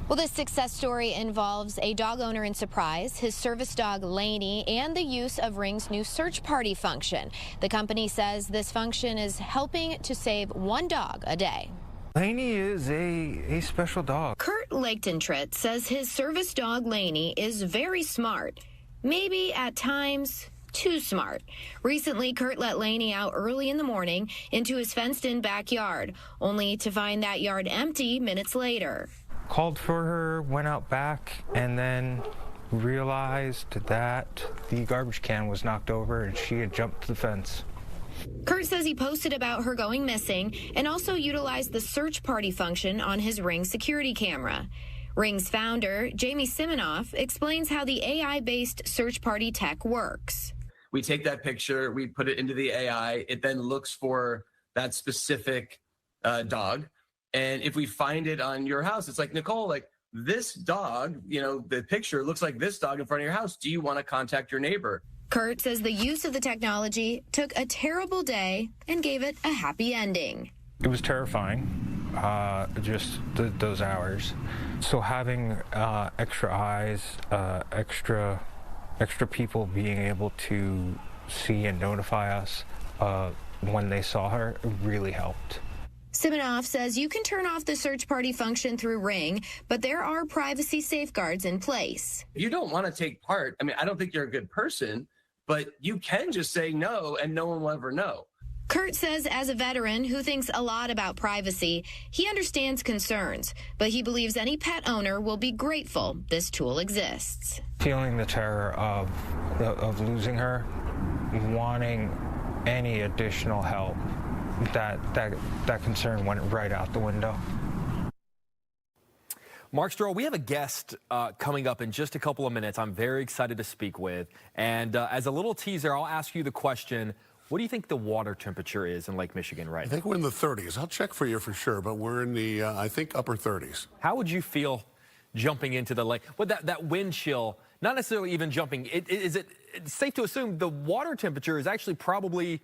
Well, this success story involves a dog owner in Surprise, his service dog Lainey, and the use of Ring's new search party function. The company says this function is helping to save one dog a day. Lainey is a special dog. Kurt Laketon-Tritt says his service dog Lainey is very smart, maybe at times too smart. Recently, Kurt let Lainey out early in the morning into his fenced-in backyard, only to find that yard empty minutes later. Called for her, went out back, and then realized that the garbage can was knocked over and she had jumped the fence. Kurt says he posted about her going missing and also utilized the search party function on his Ring security camera. Ring's founder, Jamie Siminoff, explains how the AI-based search party tech works. We take that picture, we put it into the AI, it then looks for that specific dog. And if we find it on your house, it's like, Nicole, like this dog, you know, the picture looks like this dog in front of your house. Do you want to contact your neighbor? Kurt says the use of the technology took a terrible day and gave it a happy ending. It was terrifying, just those hours. So having extra eyes, extra people being able to see and notify us when they saw her really helped. Siminoff says you can turn off the search party function through Ring, but there are privacy safeguards in place. You don't want to take part. I mean, I don't think you're a good person, but you can just say no and no one will ever know. Kurt says as a veteran who thinks a lot about privacy, he understands concerns, but he believes any pet owner will be grateful this tool exists. Feeling the terror of losing her, wanting any additional help, that concern went right out the window. Mark Stroh, we have a guest coming up in just a couple of minutes I'm very excited to speak with. And as a little teaser, I'll ask you the question, what do you think the water temperature is in Lake Michigan right now? I think we're in the 30s. I'll check for you for sure, but we're in the, I think, upper 30s. How would you feel jumping into the lake? Well, that wind chill, not necessarily even jumping. It's safe to assume the water temperature is actually probably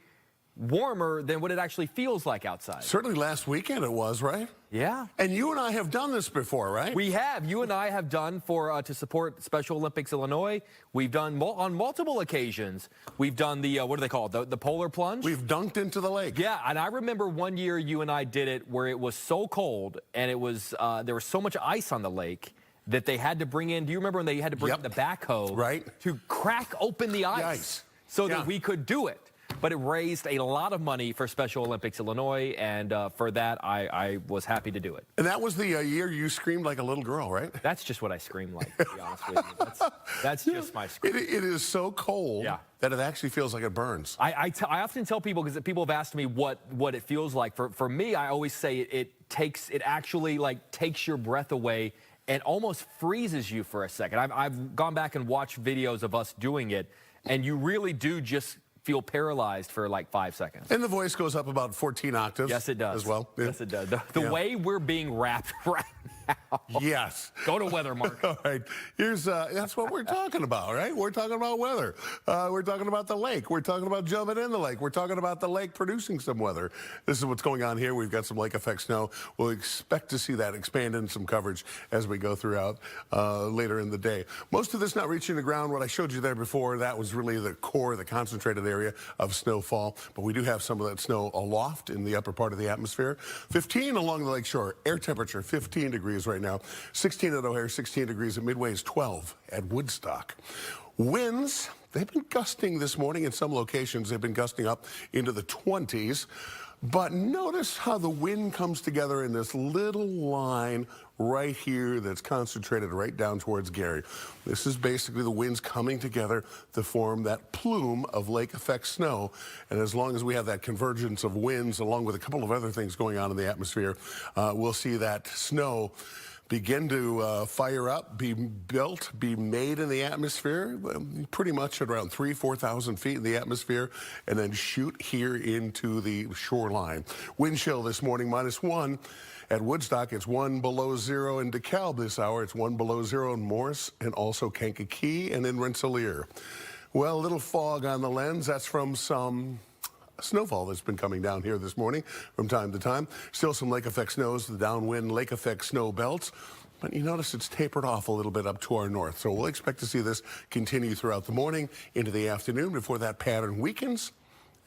warmer than what it actually feels like outside. Certainly last weekend it was, right? Yeah. And you and I have done this before, right? We have. You and I have done to support Special Olympics Illinois. We've done on multiple occasions. We've done the, what do they call it, the polar plunge? We've dunked into the lake. Yeah, and I remember one year you and I did it where it was so cold and it was, there was so much ice on the lake that they had to bring in, do you remember when they had to bring in the backhoe to crack open the ice so that we could do it? But it raised a lot of money for Special Olympics Illinois, and for that, I was happy to do it. And that was the year you screamed like a little girl, right? That's just what I scream like, to be honest with you. That's just my scream. It is so cold that it actually feels like it burns. I often tell people, because people have asked me what it feels like. For me, I always say it actually like takes your breath away and almost freezes you for a second. I've gone back and watched videos of us doing it, and you really do just feel paralyzed for like 5 seconds. And the voice goes up about 14 octaves. Yes, it does. As well. Yeah. Yes, it does. The way we're being wrapped right now. Yes. Go to weather, Mark. All right. Here's that's what we're talking about, right? We're talking about weather. We're talking about the lake. We're talking about jumping in the lake. We're talking about the lake producing some weather. This is what's going on here. We've got some lake effect snow. We'll expect to see that expand in some coverage as we go throughout later in the day. Most of this not reaching the ground. What I showed you there before, that was really the core, the concentrated area of snowfall. But we do have some of that snow aloft in the upper part of the atmosphere. 15 along the lake shore. Air temperature 15 degrees right now. 16 at O'Hare, 16 degrees at Midway, is 12 at Woodstock. Winds, they've been gusting this morning in some locations. They've been gusting up into the 20s. But notice how the wind comes together in this little line right here that's concentrated right down towards Gary. This is basically the winds coming together to form that plume of lake effect snow. And as long as we have that convergence of winds along with a couple of other things going on in the atmosphere, we'll see that snow begin to fire up, be built, be made in the atmosphere, pretty much at around 3,000 to 4,000 feet in the atmosphere, and then shoot here into the shoreline. Wind chill this morning, -1. At Woodstock, it's 1 below 0 in DeKalb this hour. It's 1 below 0 in Morris and also Kankakee and in Rensselaer. Well, a little fog on the lens. That's from some snowfall that's been coming down here this morning from time to time. Still some lake effect snows, the downwind lake effect snow belts. But you notice it's tapered off a little bit up to our north. So we'll expect to see this continue throughout the morning into the afternoon before that pattern weakens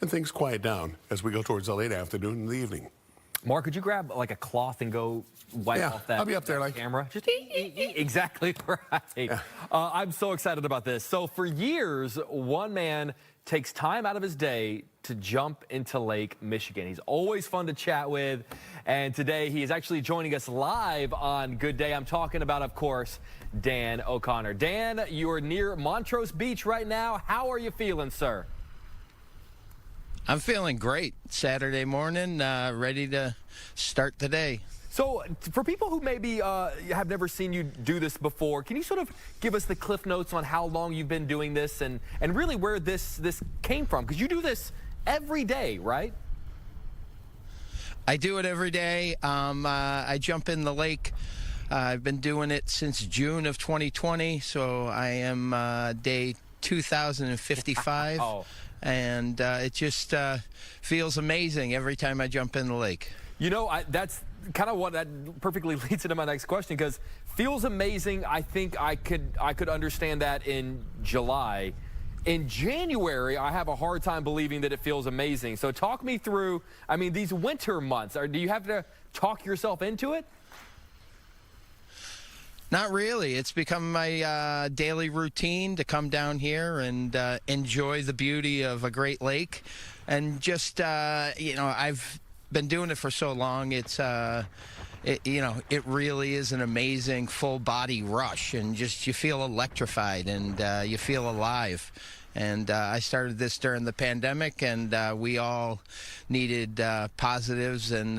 and things quiet down as we go towards the late afternoon and the evening. Mark, could you grab like a cloth and go wipe off that, I'll be up there like camera? Just exactly right. Yeah. I'm so excited about this. So for years, one man takes time out of his day to jump into Lake Michigan. He's always fun to chat with. And today he is actually joining us live on Good Day. I'm talking about, of course, Dan O'Connor. Dan, you're near Montrose Beach right now. How are you feeling, sir? I'm feeling great. Saturday morning, ready to start the day. So for people who maybe have never seen you do this before, can you sort of give us the cliff notes on how long you've been doing this and really where this came from? Because you do this every day, right? I do it every day. I jump in the lake. I've been doing it since June of 2020, so I am day 2055. Oh. And it just feels amazing every time I jump in the lake. You know, that's kind of what that perfectly leads into my next question, because feels amazing. I think I could understand that in July. In January, I have a hard time believing that it feels amazing. So talk me through, I mean, these winter months. Do you have to talk yourself into it? Not really. It's become my daily routine to come down here and enjoy the beauty of a great lake. And just, you know, I've been doing it for so long. It's, you know, it really is an amazing full body rush, and just you feel electrified and you feel alive. And I started this during the pandemic, and we all needed positives and,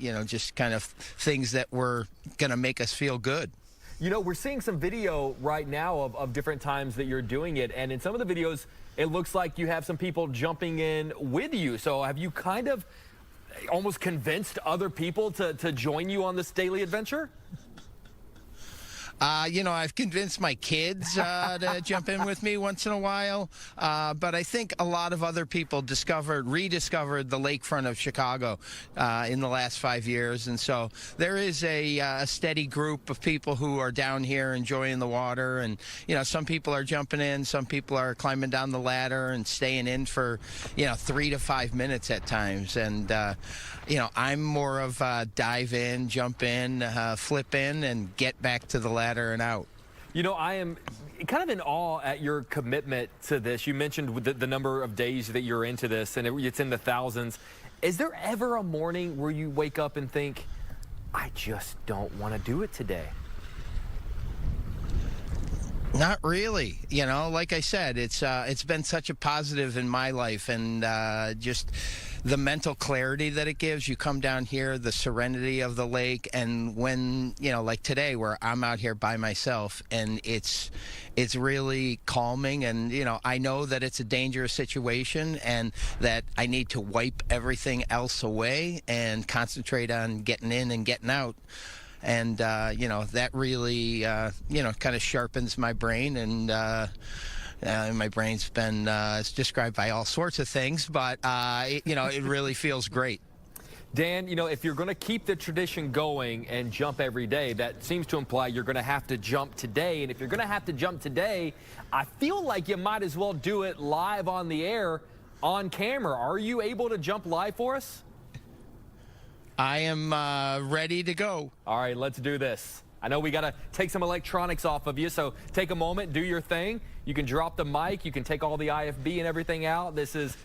you know, just kind of things that were going to make us feel good. You know, we're seeing some video right now of different times that you're doing it. And in some of the videos, it looks like you have some people jumping in with you. So have you kind of almost convinced other people to join you on this daily adventure? You know, I've convinced my kids to jump in with me once in a while, but I think a lot of other people rediscovered the lakefront of Chicago in the last 5 years, and so there is a steady group of people who are down here enjoying the water, and you know, some people are jumping in, some people are climbing down the ladder and staying in for, you know, 3 to 5 minutes at times, and you know, I'm more of dive in, jump in, flip in, and get back to the ladder and out. You know, I am kind of in awe at your commitment to this. You mentioned the number of days that you're into this, and it's in the thousands. Is there ever a morning where you wake up and think, I just don't want to do it today? Not really. You know, like I said, it's been such a positive in my life, and just the mental clarity that it gives. You come down here, the serenity of the lake, and when, you know, like today where I'm out here by myself, and it's really calming, and you know, I know that it's a dangerous situation and that I need to wipe everything else away and concentrate on getting in and getting out. And, you know, that really, you know, kind of sharpens my brain. And my brain's been it's described by all sorts of things, but, you know, it really feels great. Dan, you know, if you're going to keep the tradition going and jump every day, that seems to imply you're going to have to jump today. And if you're going to have to jump today, I feel like you might as well do it live on the air, on camera. Are you able to jump live for us? I am ready to go. All right, let's do this. I know we got to take some electronics off of you, so take a moment, do your thing. You can drop the mic. You can take all the IFB and everything out. This is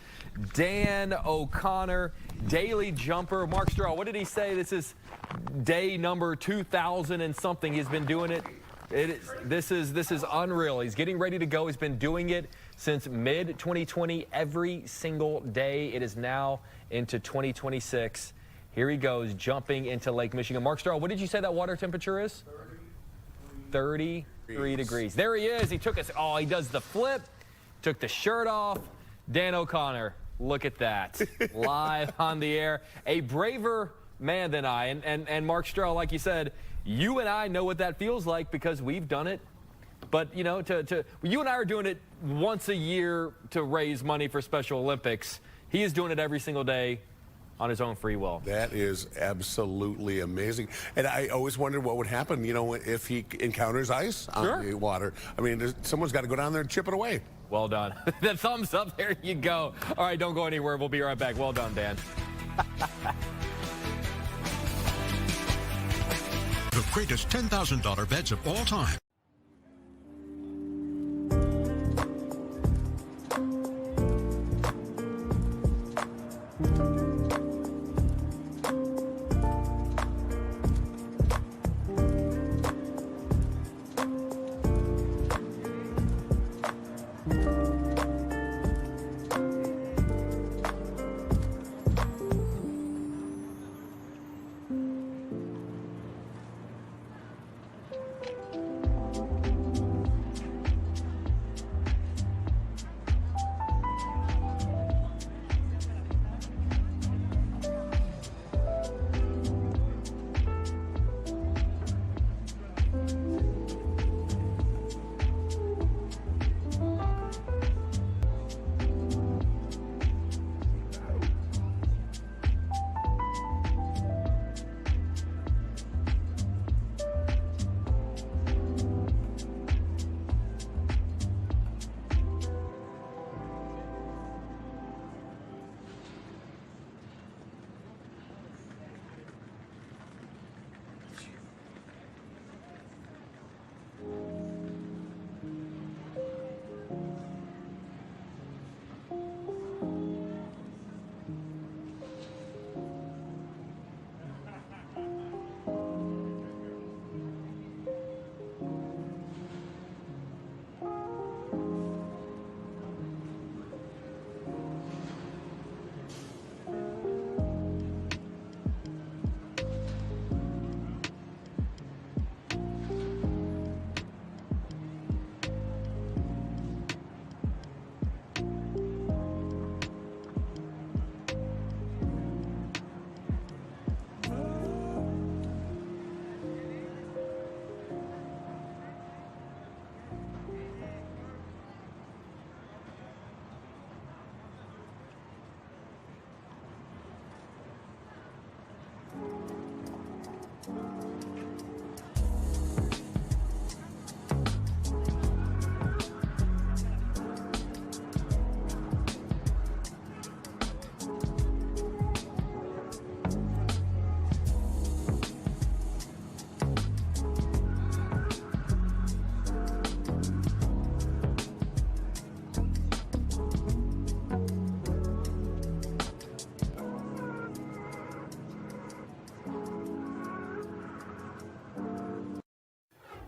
Dan O'Connor, daily jumper. Mark Stroh, what did he say? This is day number 2,000 and something. He's been doing it. This is unreal. He's getting ready to go. He's been doing it since mid-2020 every single day. It is now into 2026. Here he goes, jumping into Lake Michigan. Mark Starrell, what did you say that water temperature is? 33 degrees. There he is. He took us. Oh, he does the flip. Took the shirt off. Dan O'Connor, look at that. Live on the air. A braver man than I. And Mark Starrell, like you said, you and I know what that feels like because we've done it. But, you know, you and I are doing it once a year to raise money for Special Olympics. He is doing it every single day on his own free will. That is absolutely amazing. And I always wondered what would happen, you know, if he encounters ice on the water. I mean, someone's got to go down there and chip it away. Well done. The thumbs up. There you go. All right, don't go anywhere. We'll be right back. Well done, Dan. The greatest $10,000 bets of all time.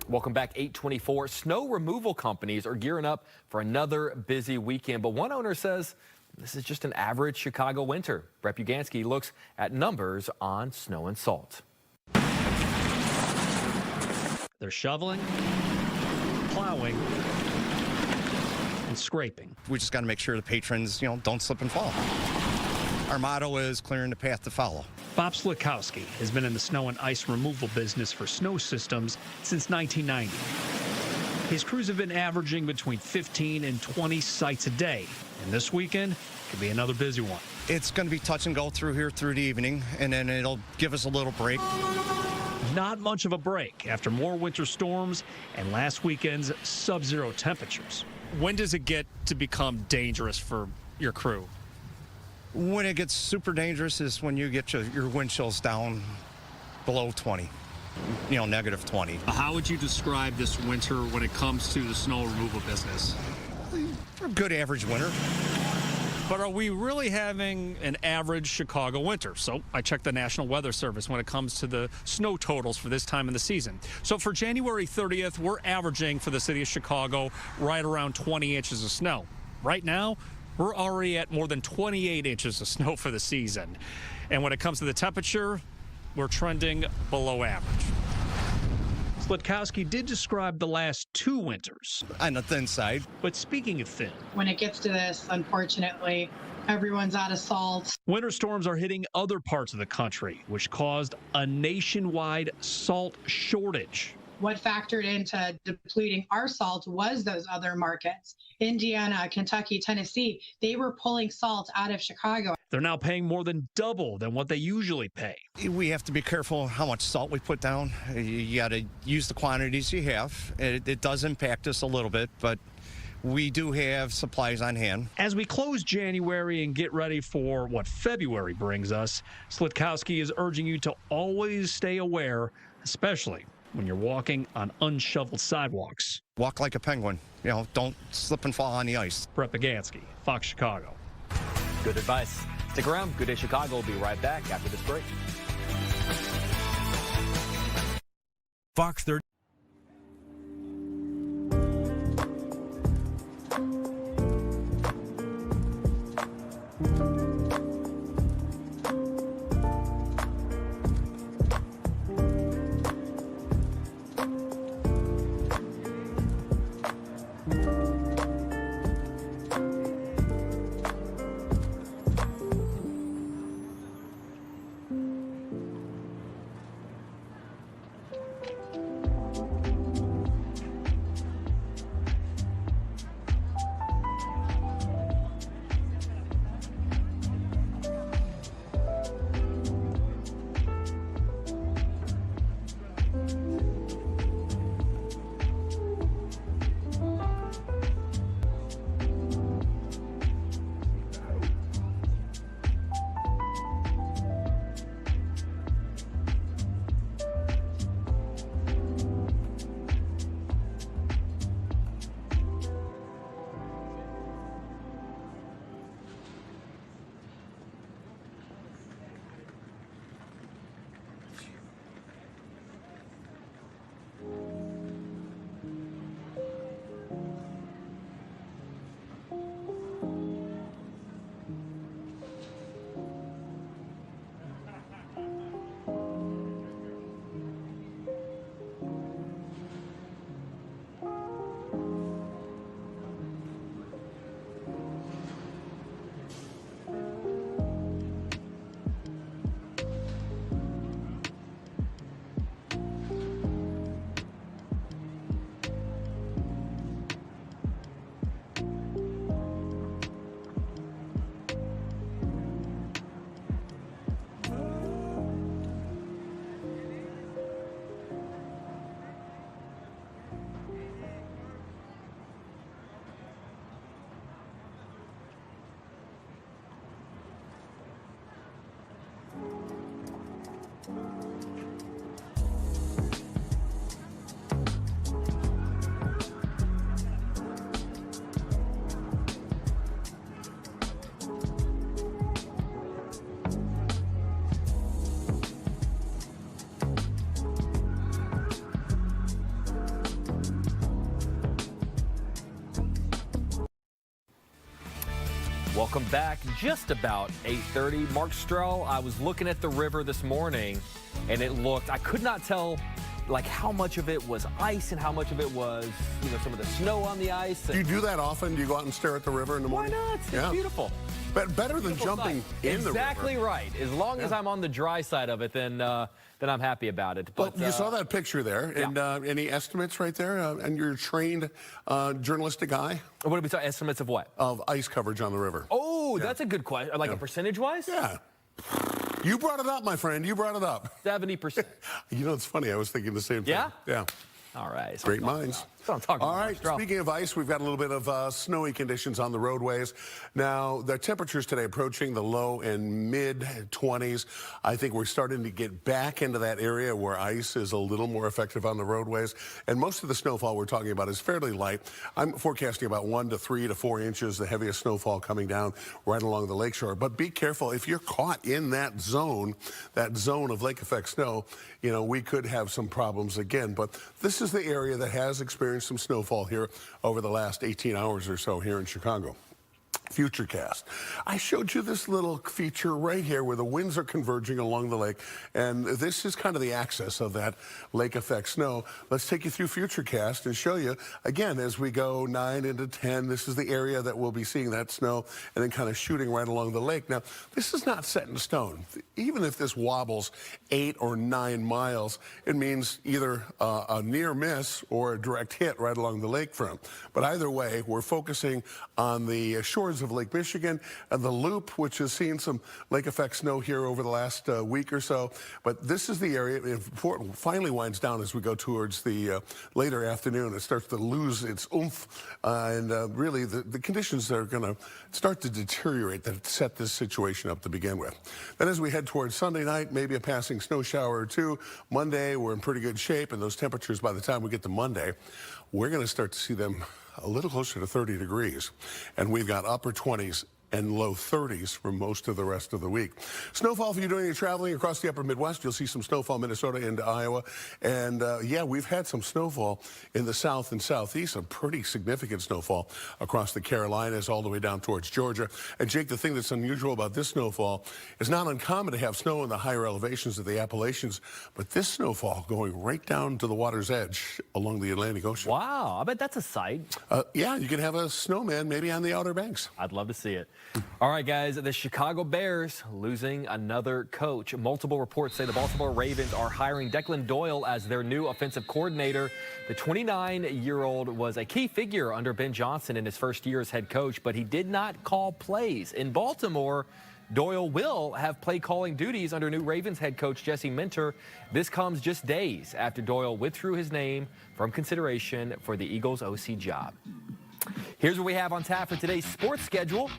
Welcome back, 824. Snow removal companies are gearing up for another busy weekend, but one owner says this is just an average Chicago winter. Brett Buganski looks at numbers on snow and salt. They're shoveling, plowing, and scraping. We just got to make sure the patrons, don't slip and fall. Our motto is clearing the path to follow. Bob Slikowski has been in the snow and ice removal business for snow systems since 1990. His crews have been averaging between 15 and 20 sites a day, and this weekend could be another busy one. It's going to be touch and go through here through the evening, and then it'll give us a little break. Not much of a break after more winter storms and last weekend's sub-zero temperatures. When does it get to become dangerous for your crew? When it gets super dangerous is when you get your wind chills down below 20, negative 20. How would you describe this winter when it comes to the snow removal business? A good average winter. But are we really having an average Chicago winter? So I checked the National Weather Service when it comes to the snow totals for this time of the season. So for January 30th, we're averaging for the city of Chicago right around 20 inches of snow. Right now, we're already at more than 28 inches of snow for the season. And when it comes to the temperature, we're trending below average. Slitkowski did describe the last 2 winters on the thin side. But speaking of thin, when it gets to this, unfortunately, everyone's out of salt. Winter storms are hitting other parts of the country, which caused a nationwide salt shortage. What factored into depleting our salt was those other markets. Indiana, Kentucky, Tennessee, they were pulling salt out of Chicago. They're now paying more than double than what they usually pay. We have to be careful how much salt we put down. You got to use the quantities you have. It does impact us a little bit, but we do have supplies on hand. As we close January and get ready for what February brings us, Slitkowski is urging you to always stay aware, especially when you're walking on unshoveled sidewalks. Walk like a penguin. You know, don't slip and fall on the ice. Brett Bagansky, Fox Chicago. Good advice. Stick around. Good Day Chicago will be right back after this break. Fox 30. Welcome back. Just about 8:30. Mark Strell, I was looking at the river this morning, and it looked, I could not tell like how much of it was ice and how much of it was, you know, some of the snow on the ice. Do you do that often? Do you go out and stare at the river in the morning? Why not? It's beautiful. But better than jumping in the river. Exactly right. As long as I'm on the dry side of it, then I'm happy about it. But well, you saw that picture there, and any estimates right there? And you're a trained journalistic eye. What are we talking? Estimates of what? Of ice coverage on the river. Oh, that's a good question. Like a percentage-wise? Yeah. You brought it up, my friend. You brought it up. 70%. You know, it's funny. I was thinking the same thing. Yeah? Yeah. All right. Great minds. That's what I'm talking about. All right, speaking of ice, we've got a little bit of snowy conditions on the roadways. Now, the temperatures today approaching the low and mid-20s. I think we're starting to get back into that area where ice is a little more effective on the roadways. And most of the snowfall we're talking about is fairly light. I'm forecasting about 1 to 3 to 4 inches, the heaviest snowfall coming down right along the lakeshore. But be careful, if you're caught in that zone of lake effect snow, you know, we could have some problems again. But this is the area that has experienced some snowfall here over the last 18 hours or so here in Chicago. Futurecast. I showed you this little feature right here where the winds are converging along the lake, and this is kind of the axis of that lake effect snow. Let's take you through Futurecast and show you, again, as we go 9 into 10, this is the area that we'll be seeing that snow and then kind of shooting right along the lake. Now, this is not set in stone. Even if this wobbles 8 or 9 miles, it means either a near miss or a direct hit right along the lakefront. But either way, we're focusing on the shores of Lake Michigan and the Loop, which has seen some lake effect snow here over the last week or so. But this is the area. It finally winds down as we go towards the later afternoon. It starts to lose its oomph, and really the conditions are going to start to deteriorate that set this situation up to begin with. Then as we head towards Sunday night, maybe a passing snow shower or two. Monday, we're in pretty good shape, and those temperatures by the time we get to Monday, we're going to start to see them a little closer to 30 degrees. And we've got upper 20s and low 30s for most of the rest of the week. Snowfall, if you're doing any traveling across the upper Midwest, you'll see some snowfall Minnesota into Iowa. And yeah, we've had some snowfall in the south and southeast, some pretty significant snowfall across the Carolinas all the way down towards Georgia. And Jake, the thing that's unusual about this snowfall is not uncommon to have snow in the higher elevations of the Appalachians, but this snowfall going right down to the water's edge along the Atlantic Ocean. Wow, I bet that's a sight. Yeah, you can have a snowman maybe on the Outer Banks. I'd love to see it. All right, guys, the Chicago Bears losing another coach. Multiple reports say the Baltimore Ravens are hiring Declan Doyle as their new offensive coordinator. The 29-year-old was a key figure under Ben Johnson in his first year as head coach, but he did not call plays. In Baltimore, Doyle will have play-calling duties under new Ravens head coach Jesse Minter. This comes just days after Doyle withdrew his name from consideration for the Eagles' OC job. Here's what we have on tap for today's sports schedule.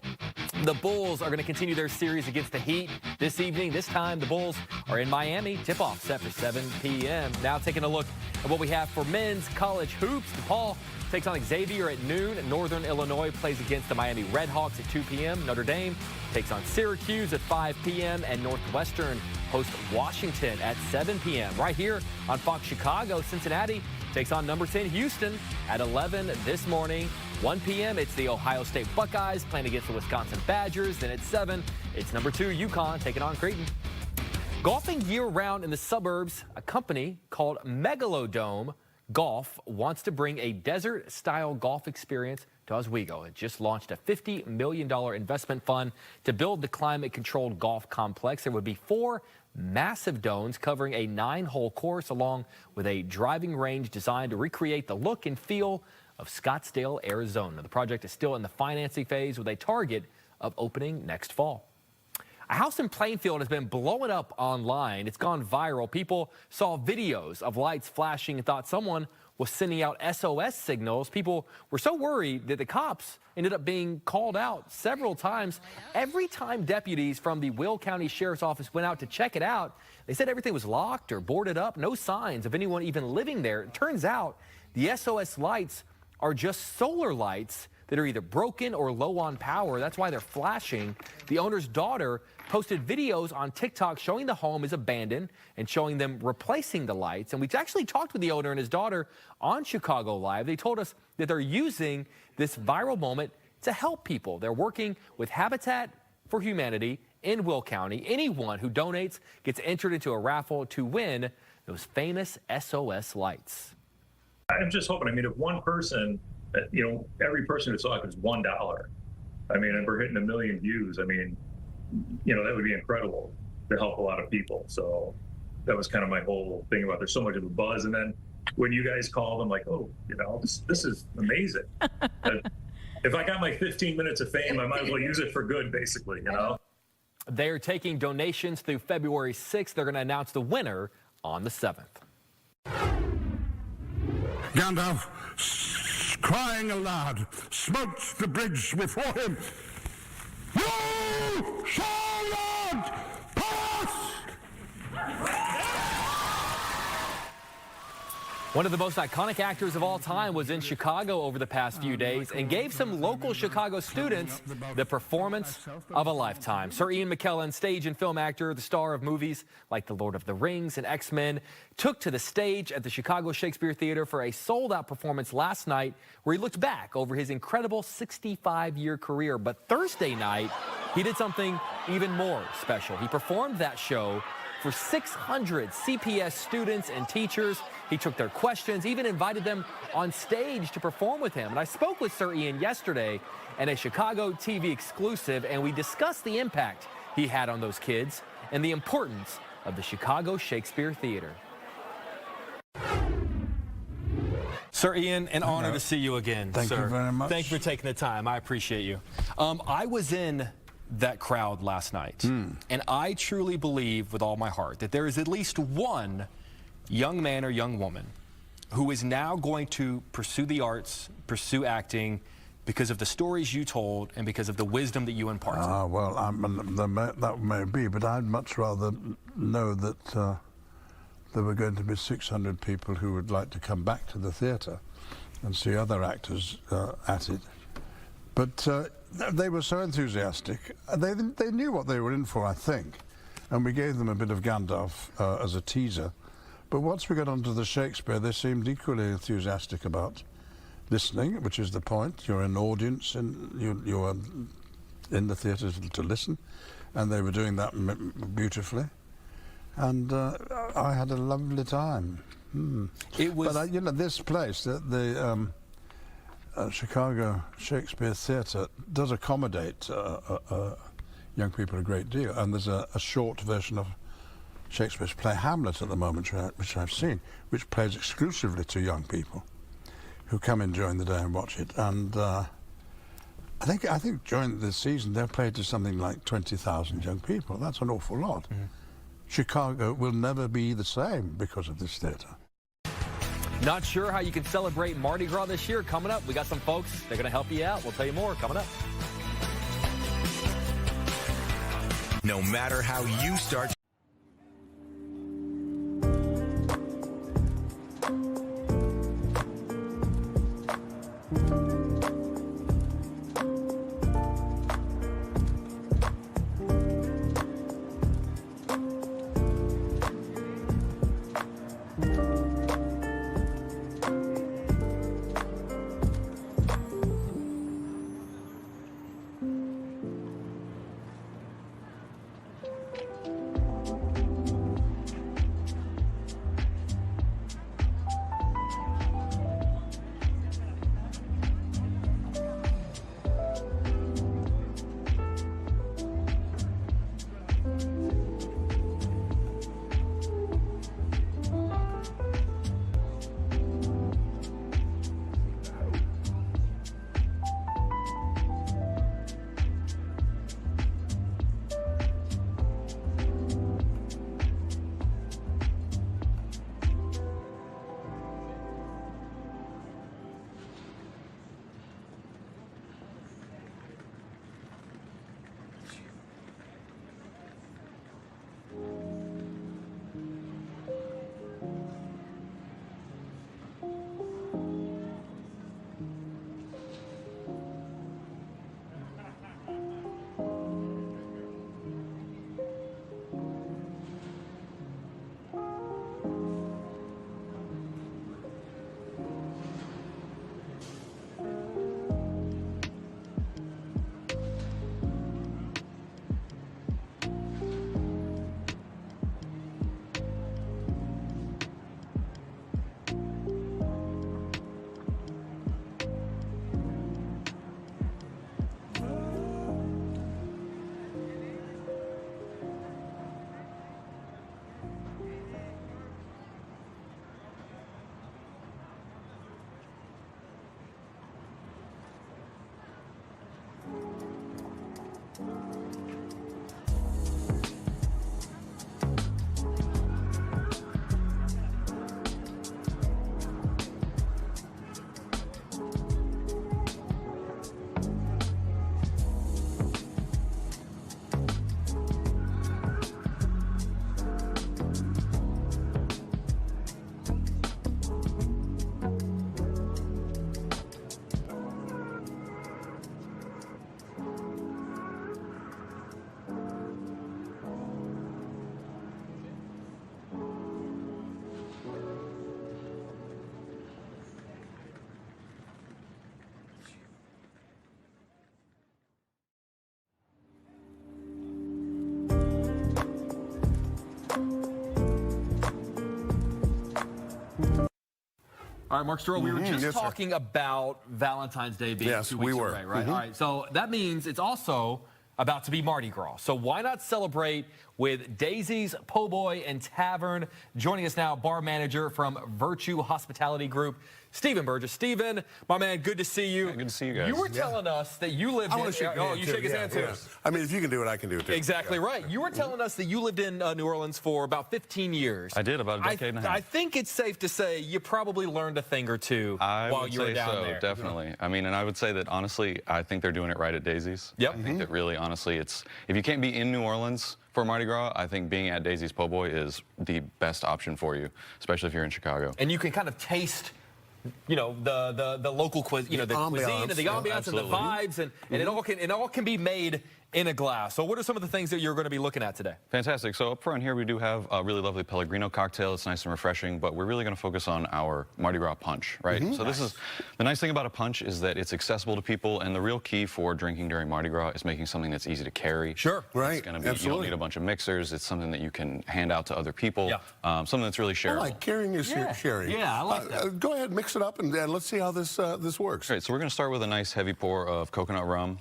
The Bulls are going to continue their series against the Heat this evening. This time, the Bulls are in Miami. Tip-off set for 7 p.m. Now taking a look at what we have for men's college hoops. DePaul takes on Xavier at noon. Northern Illinois plays against the Miami Redhawks at 2 p.m. Notre Dame takes on Syracuse at 5 p.m. And Northwestern hosts Washington at 7 p.m. Right here on Fox Chicago. Cincinnati takes on number 10 Houston at 11 this morning. 1 p.m. it's the Ohio State Buckeyes playing against the Wisconsin Badgers. Then at 7, it's number 2 UConn taking on Creighton. Golfing year-round in the suburbs, a company called Megalodome Golf wants to bring a desert-style golf experience to Oswego. It just launched a $50 million investment fund to build the climate-controlled golf complex. There would be 4 massive domes covering a 9-hole course along with a driving range designed to recreate the look and feel of Scottsdale, Arizona. The project is still in the financing phase with a target of opening next fall. A house in Plainfield has been blowing up online. It's gone viral. People saw videos of lights flashing and thought someone was sending out SOS signals. People were so worried that the cops ended up being called out several times. Every time deputies from the Will County Sheriff's Office went out to check it out, they said everything was locked or boarded up, no signs of anyone even living there. It turns out the SOS lights are just solar lights that are either broken or low on power. That's why they're flashing. The owner's daughter posted videos on TikTok showing the home is abandoned and showing them replacing the lights. And we actually talked with the owner and his daughter on Chicago Live. They told us that they're using this viral moment to help people. They're working with Habitat for Humanity in Will County. Anyone who donates gets entered into a raffle to win those famous SOS lights. I'm just hoping, if one person, every person who saw it was $1. And we're hitting 1 million views. That would be incredible to help a lot of people. So that was kind of my whole thing about there's so much of a buzz. And then when you guys called, I'm like, oh, this is amazing. If I got my 15 minutes of fame, I might as well use it for good, basically, They're taking donations through February 6th. They're going to announce the winner on the 7th. Gandalf, crying aloud, smote the bridge before him. You shall not pass! One of the most iconic actors of all time was in Chicago over the past few days and gave some local Chicago students the performance of a lifetime. Sir Ian McKellen, stage and film actor, the star of movies like The Lord of the Rings and X-Men, took to the stage at the Chicago Shakespeare Theater for a sold-out performance last night where he looked back over his incredible 65-year career. But Thursday night, he did something even more special. He performed that show for 600 CPS students and teachers. He took their questions, even invited them on stage to perform with him. And I spoke with Sir Ian yesterday in a Chicago TV exclusive, and we discussed the impact he had on those kids and the importance of the Chicago Shakespeare Theater. Sir Ian, an honor to see you again, Thank you very much. Thank you for taking the time. I appreciate you. I was in that crowd last night, and I truly believe with all my heart that there is at least one young man or young woman who is now going to pursue the arts, pursue acting, because of the stories you told and because of the wisdom that you imparted. Well, that may be, but I'd much rather know that there were going to be 600 people who would like to come back to the theatre and see other actors at it. But they were so enthusiastic. They knew what they were in for, I think, and we gave them a bit of Gandalf as a teaser. But once we got onto the Shakespeare, they seemed equally enthusiastic about listening, which is the point. You're an audience, and you are in the theatre to listen, and they were doing that beautifully. And I had a lovely time. It was, but you know, this place, the Chicago Shakespeare Theatre, does accommodate young people a great deal, and there's a short version of Shakespeare's play Hamlet at the moment, which I've seen, which plays exclusively to young people who come in during the day and watch it. And I think during the season they've played to something like 20,000 young people. That's an awful lot. Chicago will never be the same because of this theatre. Not sure how you can celebrate Mardi Gras this year. Coming up, we got some folks. They're going to help you out. We'll tell you more coming up. No matter how you start. All right, Mark Stroh, we were just talking about Valentine's Day being 2 weeks away, right? All right, so that means it's also about to be Mardi Gras. So why not celebrate with Daisy's Po' Boy and Tavern? Joining us now, bar manager from Virtue Hospitality Group, Stephen Burgess. Stephen, my man, good to see you. Yeah, good to see you guys. You were telling us that you lived in... you shake his hand too. I mean, if you can do it, I can do it too. Exactly right. You were telling us that you lived in New Orleans for about 15 years. I did, about a decade and a half. I think it's safe to say you probably learned a thing or two while you were down there. Definitely. I mean, and I would say that, honestly, I think they're doing it right at Daisy's. Yep. I think that really, honestly, if you can't be in New Orleans for Mardi Gras, I think being at Daisy's Po' Boy is the best option for you, especially if you're in Chicago. And you can kind of taste, you know, the local cuisine, you know, the cuisine and the ambiance and the vibes, and it all can be made in a glass. So what are some of the things that you're going to be looking at today? Fantastic. So up front here we do have a really lovely Pellegrino cocktail. It's nice and refreshing, but we're really going to focus on our Mardi Gras punch, right? So this is the nice thing about a punch is that it's accessible to people, and the real key for drinking during Mardi Gras is making something that's easy to carry. Sure. Right. It's going to be, you don't need a bunch of mixers. It's something that you can hand out to other people. Something that's really shareable. I like carrying is sharing. Yeah, I like that. Go ahead, mix it up, and let's see how this works. Great. So we're going to start with a nice heavy pour of coconut rum.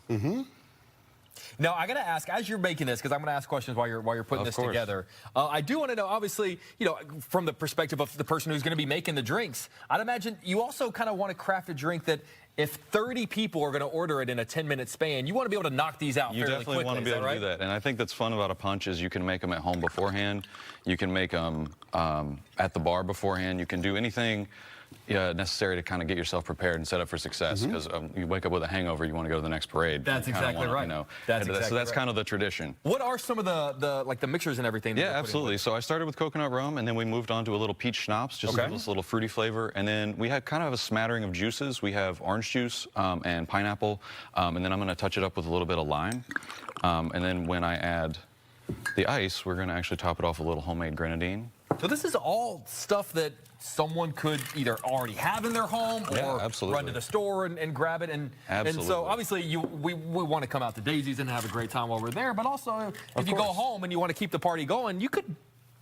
Now, I got to ask, as you're making this, because I'm going to ask questions while you're putting this together, I do want to know, obviously, you know, from the perspective of the person who's going to be making the drinks, I'd imagine you also kind of want to craft a drink that if 30 people are going to order it in a 10-minute span, you want to be able to knock these out fairly quickly. You definitely want to be able to do that. And I think that's fun about a punch is you can make them at home beforehand. You can make them at the bar beforehand. You can do anything necessary to kind of get yourself prepared and set up for success, because you wake up with a hangover, you want to go to the next parade. That's exactly right. You know, that's so that's kind of the tradition. What are some of the mixers and everything? Yeah, absolutely. So I started with coconut rum, and then we moved on to a little peach schnapps, just this little fruity flavor, and then we had kind of a smattering of juices. We have orange juice and pineapple, and then I'm going to touch it up with a little bit of lime, and then when I add the ice, we're going to actually top it off with a little homemade grenadine. So this is all stuff that someone could either already have in their home or run to the store and grab it. And so obviously we want to come out to Daisy's and have a great time while we're there, but also if you go home and you want to keep the party going, you could,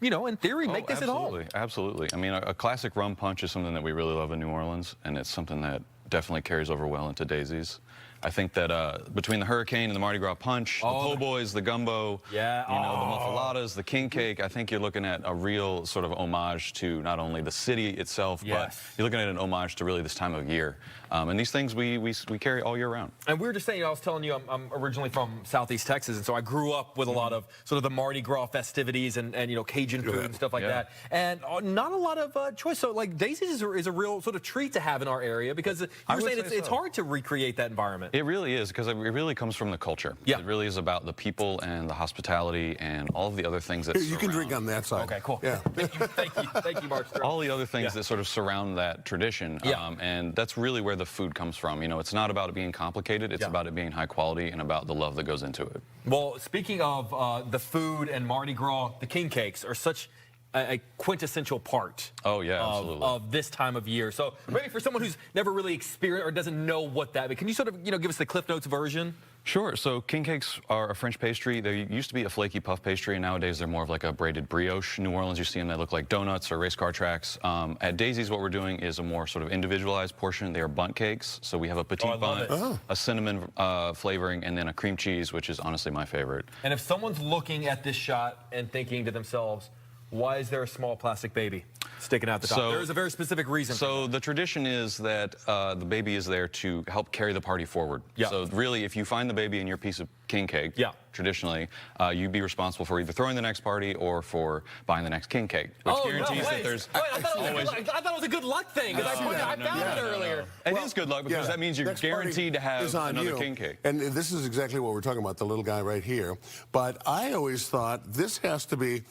you know, in theory, make this at home. Absolutely. I mean, a classic rum punch is something that we really love in New Orleans, and it's something that definitely carries over well into Daisy's. I think that between the Hurricane and the Mardi Gras Punch, the Po' Boys, the gumbo, you know, the muffaladas, the king cake, I think you're looking at a real sort of homage to not only the city itself, but you're looking at an homage to really this time of year. And these things we carry all year round. And we were just saying, I was telling you, I'm originally from Southeast Texas, and so I grew up with a lot of sort of the Mardi Gras festivities and you know, Cajun food and stuff like that. And not a lot of choice. So like Daisy's is a real sort of treat to have in our area, because you're saying it's hard to recreate that environment. It really is, because it really comes from the culture. It really is about the people and the hospitality and all of the other things that you can drink on that side. Okay, cool. Yeah. Thank you, Mark. All the other things that sort of surround that tradition. And that's really where the food comes from. You know, it's not about it being complicated. It's about it being high quality and about the love that goes into it. Well, speaking of the food and Mardi Gras, the king cakes are such a quintessential part of this time of year. So maybe for someone who's never really experienced or doesn't know what that is, can you sort of, you know, give us the Cliff Notes version? Sure. So king cakes are a French pastry. They used to be a flaky puff pastry, and nowadays they're more of like a braided brioche. In New Orleans, you see them, they look like donuts or race car tracks. At Daisy's, what we're doing is a more sort of individualized portion. They are bundt cakes. So we have a petite bundt, a cinnamon flavoring, and then a cream cheese, which is honestly my favorite. And if someone's looking at this shot and thinking to themselves, why is there a small plastic baby sticking out the top? There is a very specific reason. So the tradition is that the baby is there to help carry the party forward. So really, if you find the baby in your piece of king cake, traditionally, you'd be responsible for either throwing the next party or for buying the next king cake, which guarantees that there's I thought it was a good luck thing, because I found it earlier. It is good luck, because that means you're guaranteed to have another king cake. And this is exactly what we're talking about, the little guy right here. But I always thought this has to be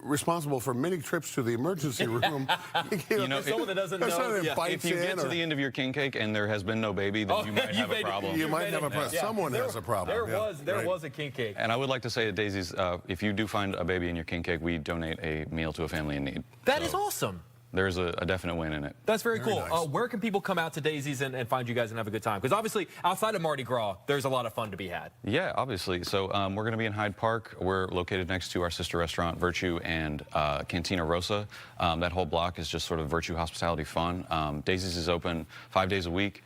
responsible for many trips to the emergency room. You know, someone that doesn't know. If you get to the end of your king cake and there has been no baby, then you might have a problem. You might have a problem. Someone has a problem. There was a king cake. And I would like to say at Daisy's, if you do find a baby in your king cake, we donate a meal to a family in need. That is awesome. there's a definite win in it. That's very cool. nice. Where can people come out to Daisy's and find you guys and have a good time? Because obviously, outside of Mardi Gras, there's a lot of fun to be had. Yeah, obviously. So we're going to be in Hyde Park. We're located next to our sister restaurant, Virtue, and Cantina Rosa. That whole block is just sort of Virtue hospitality fun. Daisy's is open 5 days a week.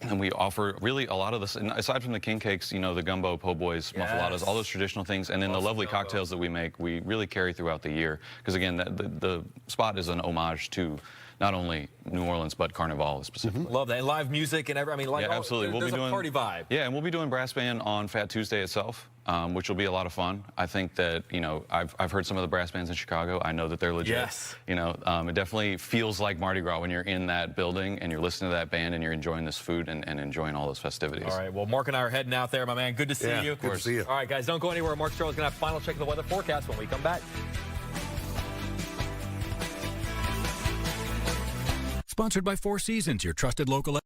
And we offer really a lot of this, and aside from the king cakes, you know, the gumbo, po' boys, muffaladas, all those traditional things, and then the lovely cocktails that we make, we really carry throughout the year. Because again, the spot is an homage to not only New Orleans, but Carnival specifically. Love that. And live music and I mean, like, yeah, absolutely. There's a party vibe. Yeah, and we'll be doing brass band on Fat Tuesday itself, which will be a lot of fun. I think that, you know, I've heard some of the brass bands in Chicago. I know that they're legit. Yes. You know, it definitely feels like Mardi Gras when you're in that building and you're listening to that band and you're enjoying this food and enjoying all those festivities. All right, well, Mark and I are heading out there, my man. Good to see you. Good to see you. All right, guys, don't go anywhere. Mark Stroh is going to have a final check of the weather forecast when we come back. Sponsored by Four Seasons, your trusted local.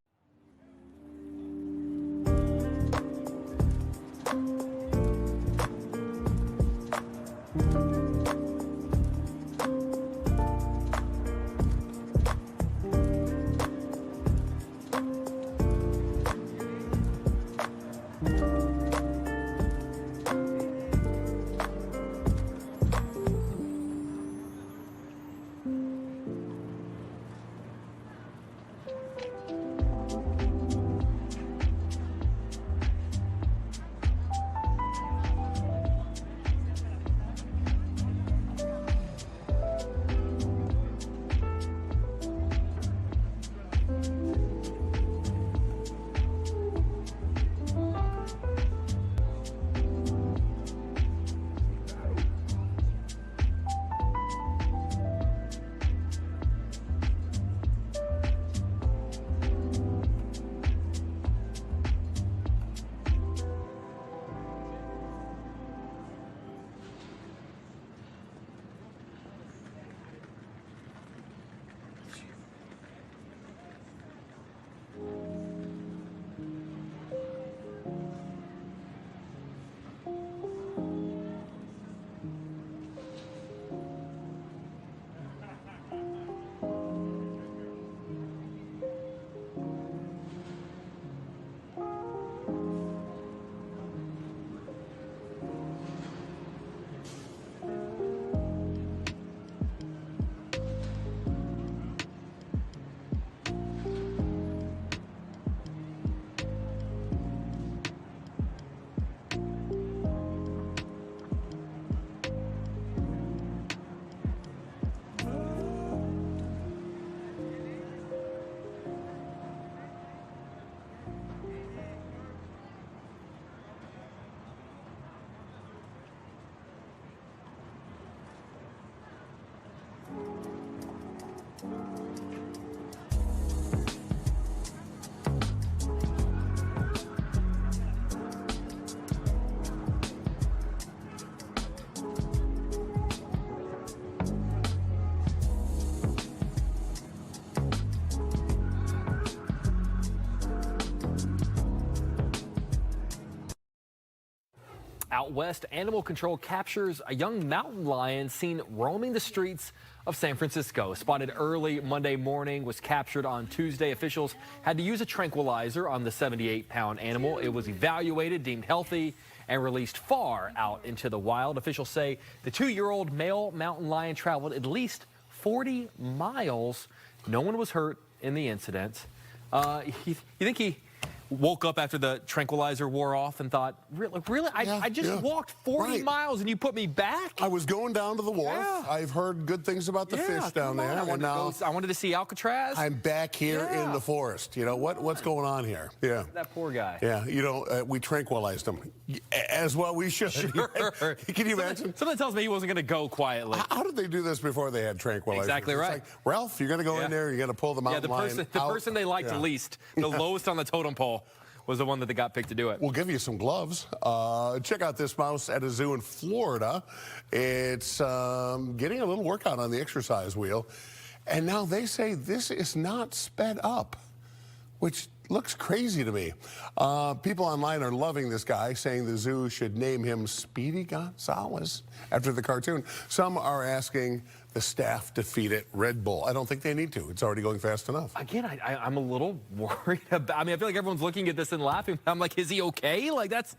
Out west, animal control captures a young mountain lion seen roaming the streets of San Francisco. Spotted early Monday morning, was captured on Tuesday. Officials had to use a tranquilizer on the 78-pound animal. It was evaluated, deemed healthy, and released far out into the wild. Officials say the 2-year-old male mountain lion traveled at least 40 miles. No one was hurt in the incident. You think he woke up after the tranquilizer wore off and thought, really? I just walked 40 miles and you put me back? I was going down to the wharf. I've heard good things about the fish down there. I wanted to see Alcatraz. I'm back here in the forest. You know, what's going on here? Yeah. That poor guy. Yeah, you know, we tranquilized him. As well we should. Sure. Can you imagine? Something tells me he wasn't going to go quietly. How did they do this before they had tranquilizers? Exactly right. It's like, Ralph, you're going to go in there, you're going to pull the mountain lion out. The person they liked least, the lowest on the totem pole, was the one that they got picked to do it. We'll give you some gloves. Check out this mouse at a zoo in Florida. It's getting a little workout on the exercise wheel. And now they say this is not sped up, which looks crazy to me. People online are loving this guy, saying the zoo should name him Speedy Gonzales after the cartoon. Some are asking the staff defeated Red Bull. I don't think they need to. It's already going fast enough. Again, I'm a little worried about. I mean, I feel like everyone's looking at this and laughing. I'm like, is he okay? Like that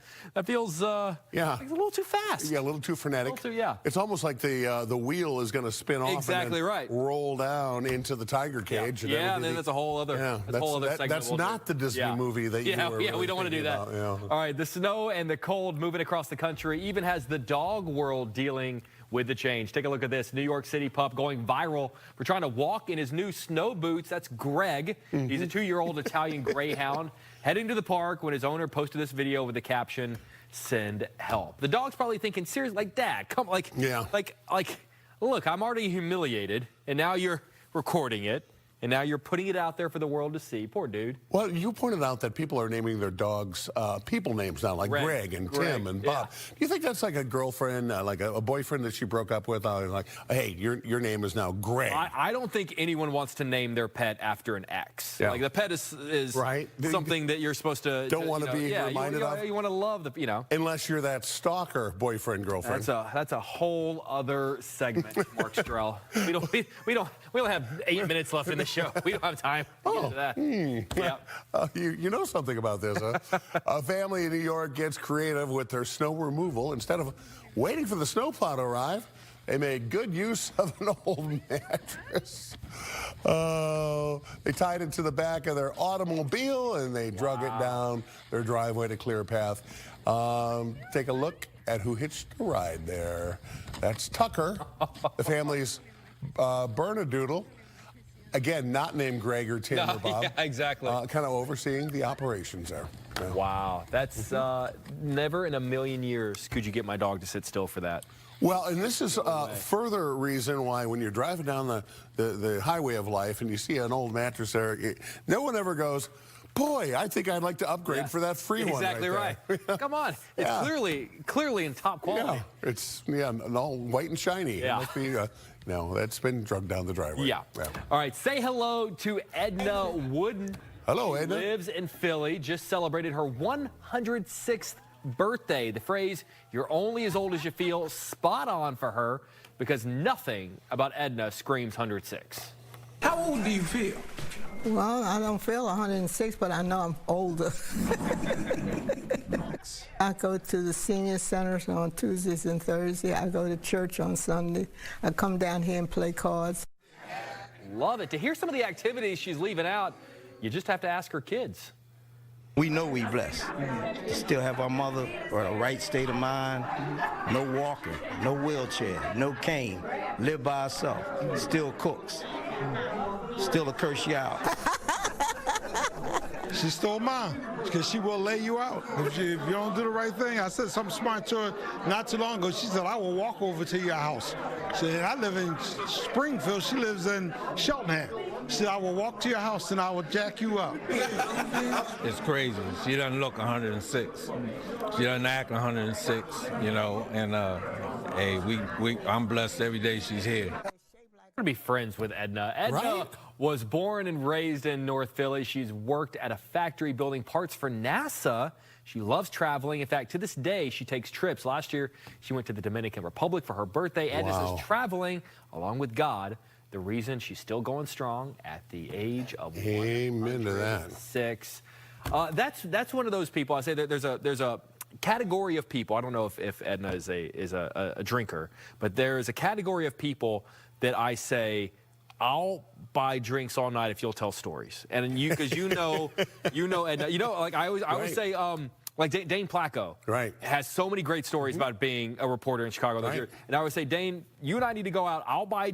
feels like a little too fast. Yeah, a little too frenetic. Yeah. It's almost like the wheel is going to spin off Exactly and then right. roll down into the tiger cage. Yeah, and then that's a whole other segment. That's not the Disney movie that you were really we don't want to do that. about. Yeah. All right, the snow and the cold moving across the country even has the dog world dealing with the change. Take a look at this. New York City pup going viral for trying to walk in his new snow boots. That's Greg. He's a 2-year-old Italian greyhound heading to the park when his owner posted this video with the caption, "Send help." The dog's probably thinking, seriously, like, Dad, come, like, look, I'm already humiliated, and now you're recording it. And now you're putting it out there for the world to see. Poor dude. Well, you pointed out that people are naming their dogs people names now, like Greg and Tim and Bob. Do you think that's like a girlfriend, like a boyfriend that she broke up with? Like, hey, your name is now Greg. I don't think anyone wants to name their pet after an ex. Yeah. Like the pet is something that you're supposed to don't want to be reminded of. You want to love the unless you're that stalker boyfriend girlfriend. That's a whole other segment, Mark Strell. We don't have 8 minutes left in the show. We don't have time to get into that. You know something about this, huh? A family in New York gets creative with their snow removal. Instead of waiting for the snowplow to arrive, they made good use of an old mattress. They tied it to the back of their automobile and they drug it down their driveway to clear a path. Take a look at who hitched a ride there. That's Tucker, the family's Bernedoodle. Again, not named Greg or Tim or Bob. Yeah, exactly. Kind of overseeing the operations there. Yeah. Wow, that's never in a million years could you get my dog to sit still for that. Well, and this is further reason why when you're driving down the highway of life and you see an old mattress there, no one ever goes, boy, I think I'd like to upgrade for that free one. Exactly right. Come on. It's clearly in top quality. Yeah, it's all white and shiny. Yeah. It must be, no, that's been drugged down the driveway. Yeah. All right, say hello to Edna Wooden. Hello, Edna. Lives in Philly, just celebrated her 106th birthday. The phrase, "you're only as old as you feel," spot on for her because nothing about Edna screams 106. How old do you feel? Well, I don't feel 106, but I know I'm older. I go to the senior centers on Tuesdays and Thursdays. I go to church on Sunday. I come down here and play cards. Love it. To hear some of the activities she's leaving out, you just have to ask her kids. We know we blessed. Still have our mother or a right state of mind. No walker, no wheelchair, no cane. Live by herself. Still cooks. Still a curse you out. She stole mine because she will lay you out if you don't do the right thing. I said something smart to her not too long ago. She said, "I will walk over to your house." She said, "I live in Springfield. She lives in Cheltenham." She said, "I will walk to your house and I will jack you up." It's crazy. She doesn't look 106. She doesn't act 106, and hey, I'm blessed every day she's here. I'm going to be friends with Edna. Edna was born and raised in North Philly. She's worked at a factory building parts for NASA. She loves traveling. In fact, to this day, she takes trips. Last year, she went to the Dominican Republic for her birthday. Edna says traveling, along with God, the reason she's still going strong at the age of 106. That's one of those people. I say that there's a category of people. I don't know if Edna is a drinker, but there is a category of people that I say, I'll buy drinks all night if you'll tell stories. And because Edna, like I always say, like Dane Placco has so many great stories about being a reporter in Chicago those years. And I would say, Dane, you and I need to go out. I'll buy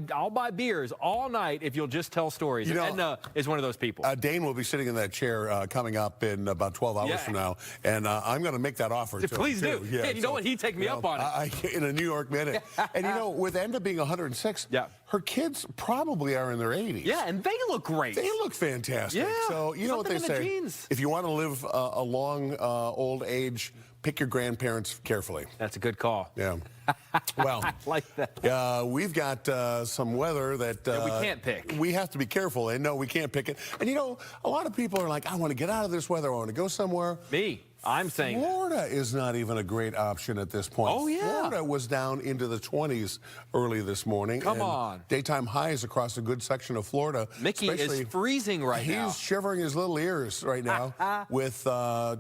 beers all night if you'll just tell stories. Edna is one of those people. Dane will be sitting in that chair coming up in about 12 hours from now, and I'm going to make that offer to him. Please do. Yeah, you know what? He'd take me up on it. In a New York minute. And with Edna being 106, her kids probably are in their 80s. Yeah, and they look great. They look fantastic. Yeah, so you know what they say. If you want to live a long old age, pick your grandparents carefully. That's a good call. Yeah. Well, I like that. We've got some weather that we can't pick. We have to be careful, and no, we can't pick it. And a lot of people are like, I want to get out of this weather. I want to go somewhere. Me. I'm saying Florida is not even a great option at this point. Oh, yeah. Florida was down into the 20s early this morning. Come and on. Daytime highs across a good section of Florida. Mickey is freezing right now. He's shivering his little ears right now with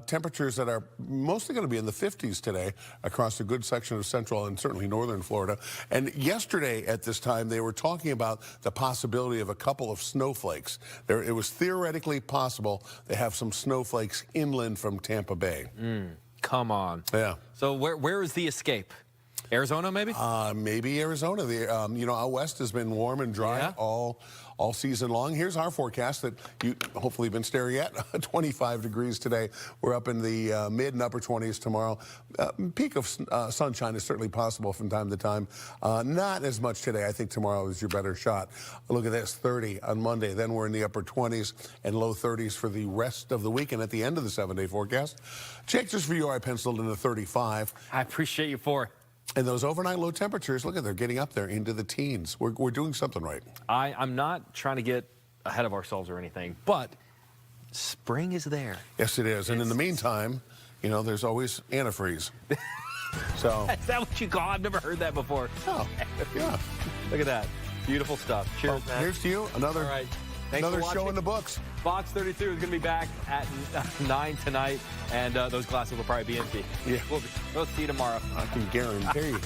temperatures that are mostly going to be in the 50s today across a good section of central and certainly northern Florida. And yesterday at this time, they were talking about the possibility of a couple of snowflakes. It was theoretically possible to have some snowflakes inland from Tampa Bay. Come on. Yeah. So where is the escape? Arizona, maybe? Maybe Arizona. Out west has been warm and dry all season long. Here's our forecast that you hopefully been staring at. 25 degrees today. We're up in the mid and upper 20s tomorrow. Peak of sunshine is certainly possible from time to time. Not as much today. I think tomorrow is your better shot. Look at this, 30 on Monday. Then we're in the upper 20s and low 30s for the rest of the week and at the end of the 7-day forecast. Jake, just for you, I penciled in a 35. I appreciate you for it. And those overnight low temperatures, look at, they're getting up there into the teens. We're doing something right. I'm not trying to get ahead of ourselves or anything, but spring is there. Yes, it is. And in the meantime, there's always antifreeze. So is that what you call? I've never heard that before. Oh, yeah. Look at that. Beautiful stuff. Cheers, man. Here's to you. Another show in the books. Fox 32 is going to be back at 9 tonight, and those glasses will probably be empty. Yeah. We'll see you tomorrow. I can guarantee you.